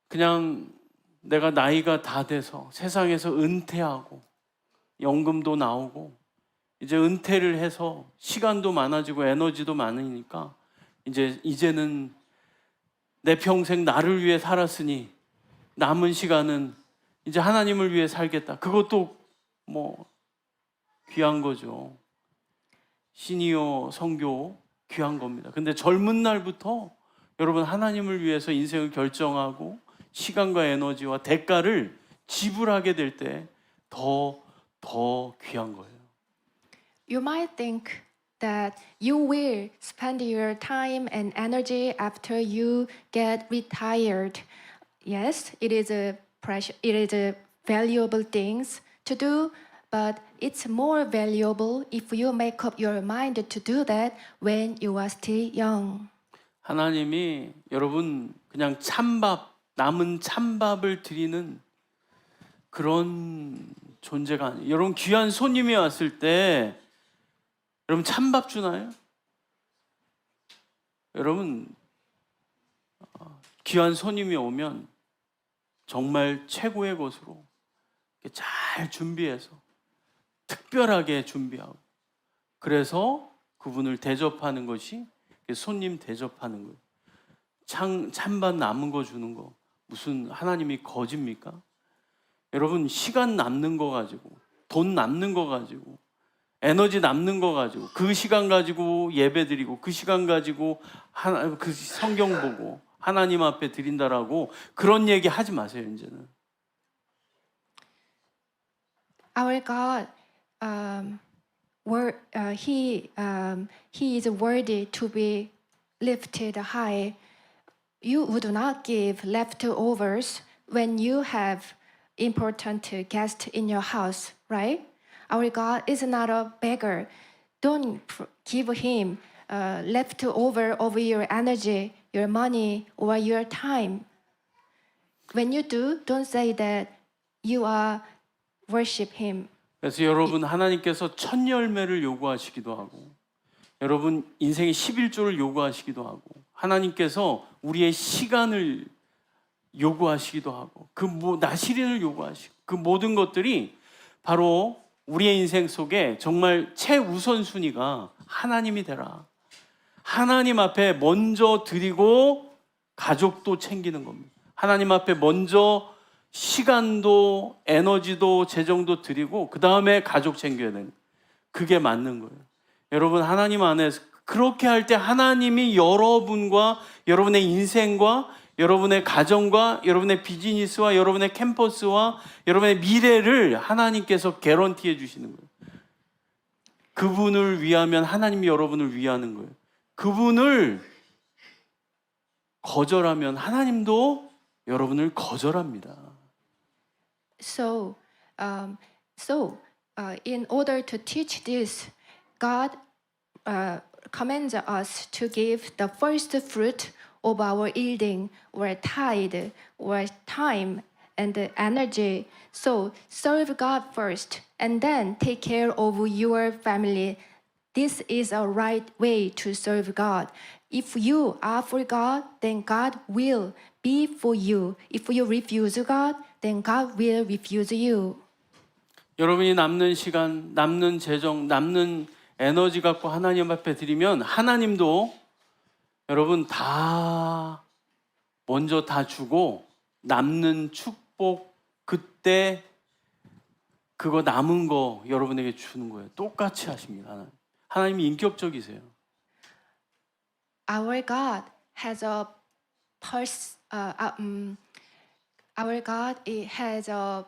그냥 내가 나이가 다 돼서 세상에서 은퇴하고 연금도 나오고 이제 은퇴를 해서 시간도 많아지고 에너지도 많으니까 이제는 내 평생 나를 위해 살았으니 남은 시간은 이제 하나님을 위해 살겠다. 그것도 뭐 귀한 거죠. 시니어 선교 귀한 겁니다. 근데 젊은 날부터 여러분 하나님을 위해서 인생을 결정하고 시간과 에너지와 대가를 지불하게 될 때 더 귀한 거예요. You might think that you will spend your time and energy after you get retired. Yes, it is a valuable things to do, but it's more valuable if you make up your mind to do that when you are still young. 하나님이 여러분 그냥 남은 찬밥을 드리는 그런 존재가 아니에요. 여러분 귀한 손님이 왔을 때 여러분 찬밥 주나요? 여러분 귀한 손님이 오면 정말 최고의 것으로 잘 준비해서 특별하게 준비하고 그래서 그분을 대접하는 것이 손님 대접하는 거예요. 찬밥 남은 거 주는 거 무슨 하나님이 거짓입니까? 여러분 시간 남는 거 가지고 돈 남는 거 가지고 에너지 남는 거 가지고 그 시간 가지고 예배 드리고 그 시간 가지고 그 성경 보고 하나님 앞에 드린다라고 그런 얘기 하지 마세요. 이제는 Our God, He is worthy to be lifted high. You would not give leftovers when you have important guests in your house, right? Our God is not a beggar. Don't give him leftover of your energy, your money, or your time. When you do, don't say that you are worship Him. 그래서 여러분 하나님께서 첫 열매를 요구하시기도 하고 여러분 인생의 11조를 요구하시기도 하고 하나님께서 우리의 시간을 요구하시기도 하고 나시린을 요구하시고 그 모든 것들이 바로 우리의 인생 속에 정말 최우선순위가 하나님이 되라. 하나님 앞에 먼저 드리고 가족도 챙기는 겁니다. 하나님 앞에 먼저 시간도 에너지도 재정도 드리고 그 다음에 가족 챙겨야 되는 그게 맞는 거예요. 여러분 하나님 안에서 그렇게 할 때 하나님이 여러분과 여러분의 인생과 여러분의 가정과 여러분의 비즈니스와 여러분의 캠퍼스와 여러분의 미래를 하나님께서 개런티해 주시는 거예요. 그분을 위하면 하나님이 여러분을 위하는 거예요. 그분을 거절하면 하나님도 여러분을 거절합니다. So, in order to teach this, God commands us to give the first fruit of our yielding, or tithe, or time and energy. So, serve God first, and then take care of your family. This is a right way to serve God. If you are for God, then God will be for you. If you refuse God, then God will refuse you. 여러분이 남는 시간, 남는 재정, 남는 에너지 갖고 하나님 앞에 드리면 하나님도 여러분 먼저 다 주고 남는 축복 그때 그거 남은 거 여러분에게 주는 거예요. 똑같이 하십니다. 하나님이 인격적이세요. Our God has a our God has a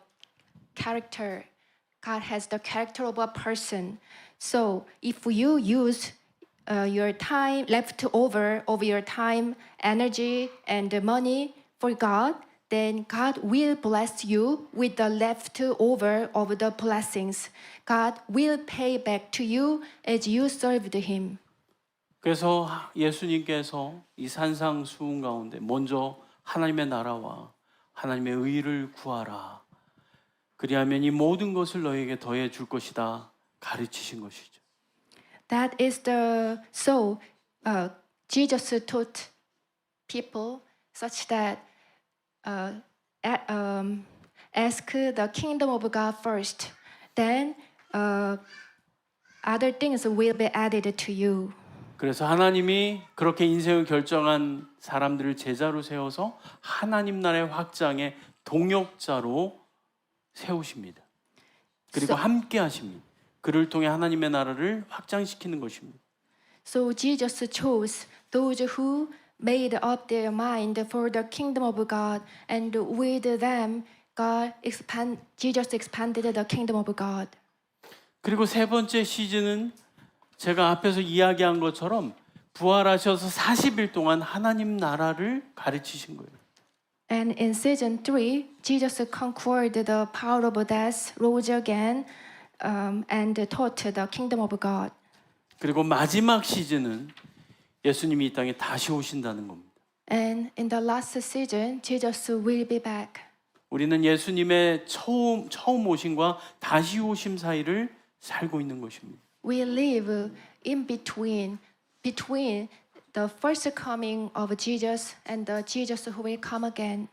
character. God has the character of a person. So if you use your time left over of your time, energy, and money for God, then God will bless you with the leftover of the blessings. God will pay back to you as you served Him. 그래서 예수님께서 이 산상수훈 가운데 먼저 하나님의 나라와 하나님의 의를 구하라. 그리하면 이 모든 것을 너에게 더해 줄 것이다. 가르치신 것이죠. That is Jesus taught people such that ask the kingdom of God first, then other things will be added to you. 그래서 하나님이 그렇게 인생을 결정한 사람들을 제자로 세워서 하나님 나라의 확장의 동역자로 세우십니다. 그리고 함께 하십니다. 그를 통해 하나님의 나라를 확장시키는 것입니다. So Jesus chose those who made up their mind for the kingdom of God, and with them, Jesus expanded the kingdom of God. 그리고 세 번째 시즌은 제가 앞에서 이야기한 것처럼 부활하셔서 40일 동안 하나님 나라를 가르치신 거예요. And in season 3, Jesus conquered the power of death, rose again, and taught the kingdom of God. 그리고 마지막 시즌은 예수님이 이 땅에 다시 오신다는 겁니다. And in the last season, Jesus will be back. 우리는 예수님의 처음 오심과 다시 오심 사이를 살고 있는 것입니다. We live in between the first coming of Jesus and the Jesus who will come again.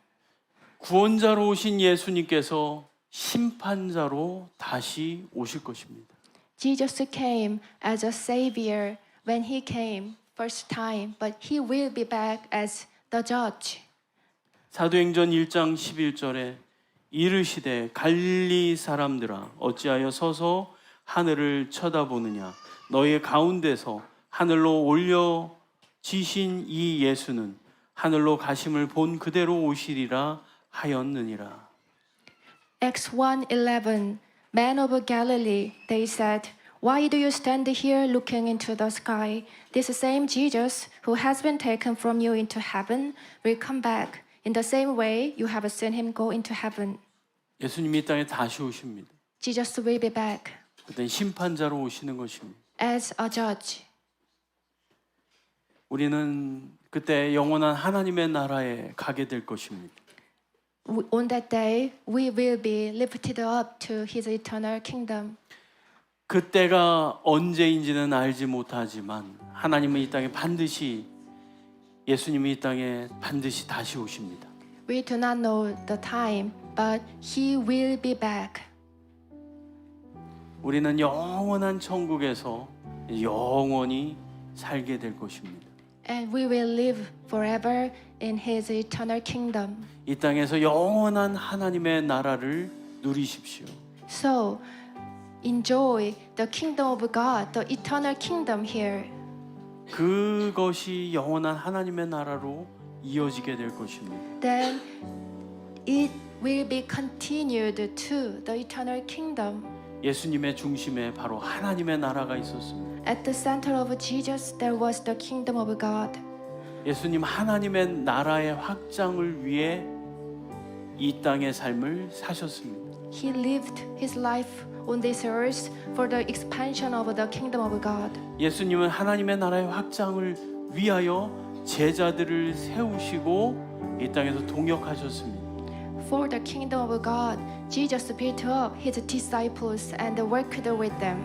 구원자로 오신 예수님께서 심판자로 다시 오실 것입니다. Jesus came as a savior when he came first time, but he will be back as the judge. 사도행전 1장 11절에 이르시되 갈릴리 사람들아 어찌하여 서서 하늘을 쳐다보느냐 너희 가운데서 하늘로 올려지신 이 예수는 하늘로 가심을 본 그대로 오시리라 하였느니라. Acts 1:11 Men of Galilee, they said, why do you stand here looking into the sky? This same Jesus who has been taken from you into heaven will come back in the same way you have seen him go into heaven. 예수님이 이 땅에 다시 오십니다. Jesus will be back 그때 심판자로 오시는 것입니다. as a judge. 우리는 그때 영원한 하나님의 나라에 가게 될 것입니다. On that day, we will be lifted up to His eternal kingdom. 그때가 언제인지는 알지 못하지만 하나님은 이 땅에 반드시 예수님이 이 땅에 반드시 다시 오십니다. We do not know the time, but He will be back. 우리는 영원한 천국에서 영원히 살게 될 것입니다. And we will live forever in His eternal kingdom. 이 땅에서 영원한 하나님의 나라를 누리십시오. So, enjoy the kingdom of God, the eternal kingdom here. 그것이 영원한 하나님의 나라로 이어지게 될 것입니다. Then it will be continued to the eternal kingdom. 예수님의 중심에 바로 하나님의 나라가 있었습니다. At the center of Jesus, there was the kingdom of God. 예수님 하나님의 나라의 확장을 위해 이 땅의 삶을 사셨습니다. He lived His life on this earth for the expansion of the kingdom of God. 예수님은 하나님의 나라의 확장을 위하여 제자들을 세우시고 이 땅에서 동역하셨습니다. For the kingdom of God, Jesus built up His disciples and worked with them.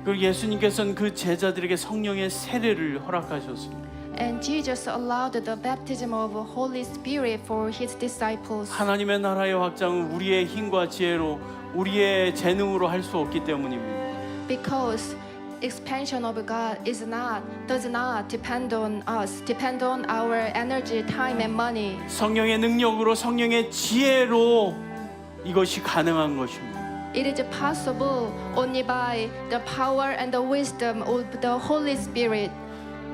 그리고 예수님께서는 그 제자들에게 성령의 세례를 허락하셨습니다. And Jesus allowed the baptism of Holy Spirit for His disciples. 하나님의 나라의 확장은 우리의 힘과 지혜로 우리의 재능으로 할 수 없기 때문입니다. Because expansion of God does not depend on us, depend on our energy, time, and money. 성령의 능력으로 성령의 지혜로 이것이 가능한 것입니다. It is possible only by the power and the wisdom of the Holy Spirit.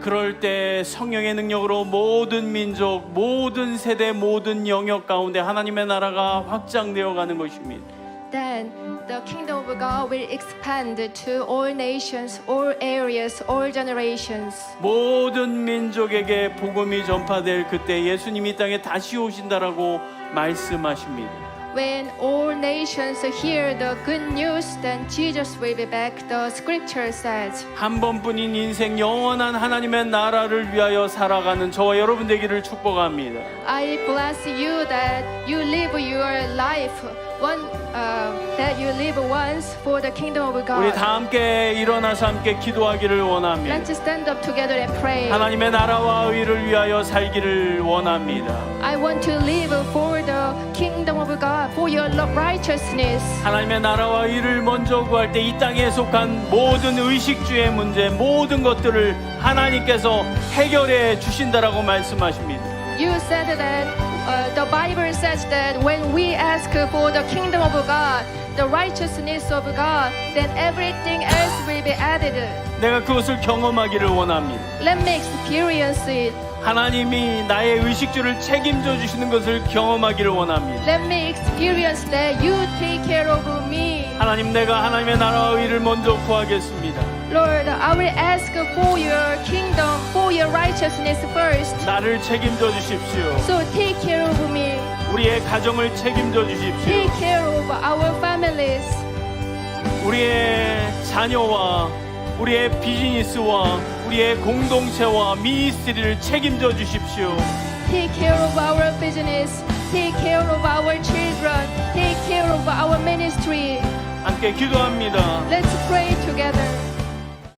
그럴 때 성령의 능력으로 모든 민족, 모든 세대, 모든 영역 가운데 하나님의 나라가 확장되어 가는 것입니다. Then the kingdom of God will expand to all nations, all areas, all generations. 모든 민족에게 복음이 전파될 그때 예수님이 이 땅에 다시 오신다라고 말씀하십니다. When all nations hear the good news, then Jesus will be back. The scripture says. 한 번뿐인 인생 영원한 하나님의 나라를 위하여 살아가는 저와 여러분 되기를 축복합니다. I bless you that you live your life that you live once for the kingdom of 우리 God. 다 함께 일어나서 함께 기도하기를 원합니다. Let's stand up together and pray. 하나님의 나라와 의를 위하여 살기를 원합니다. I want to live for the kingdom of God, for your righteousness. 하나님의 나라와 의를 먼저 구할 때 이 땅에 속한 모든 의식주의 문제, 모든 것들을 하나님께서 해결해 주신다라고 말씀하십니다. You said that the Bible says that when we ask for the kingdom of God, the righteousness of God, then everything else will be added. 내가 그것을 경험하기를 원합니다. Let me experience it. 하나님이 나의 의식주를 책임져 주시는 것을 경험하기를 원합니다. Let me experience that you take care of me. 하나님, 내가 하나님의 나라와 의를 먼저 구하겠습니다. Lord, I will ask for your kingdom, for your righteousness first. 나를 책임져 주십시오. So take care of me. 우리의 가정을 책임져 주십시오. Take care of our families. 우리의 자녀와 우리의 비즈니스와 우리의 공동체와 미니스트리를 책임져 주십시오. Take care of our business. Take care of our children. Take care of our ministry. 함께 기도합니다. Let's pray together.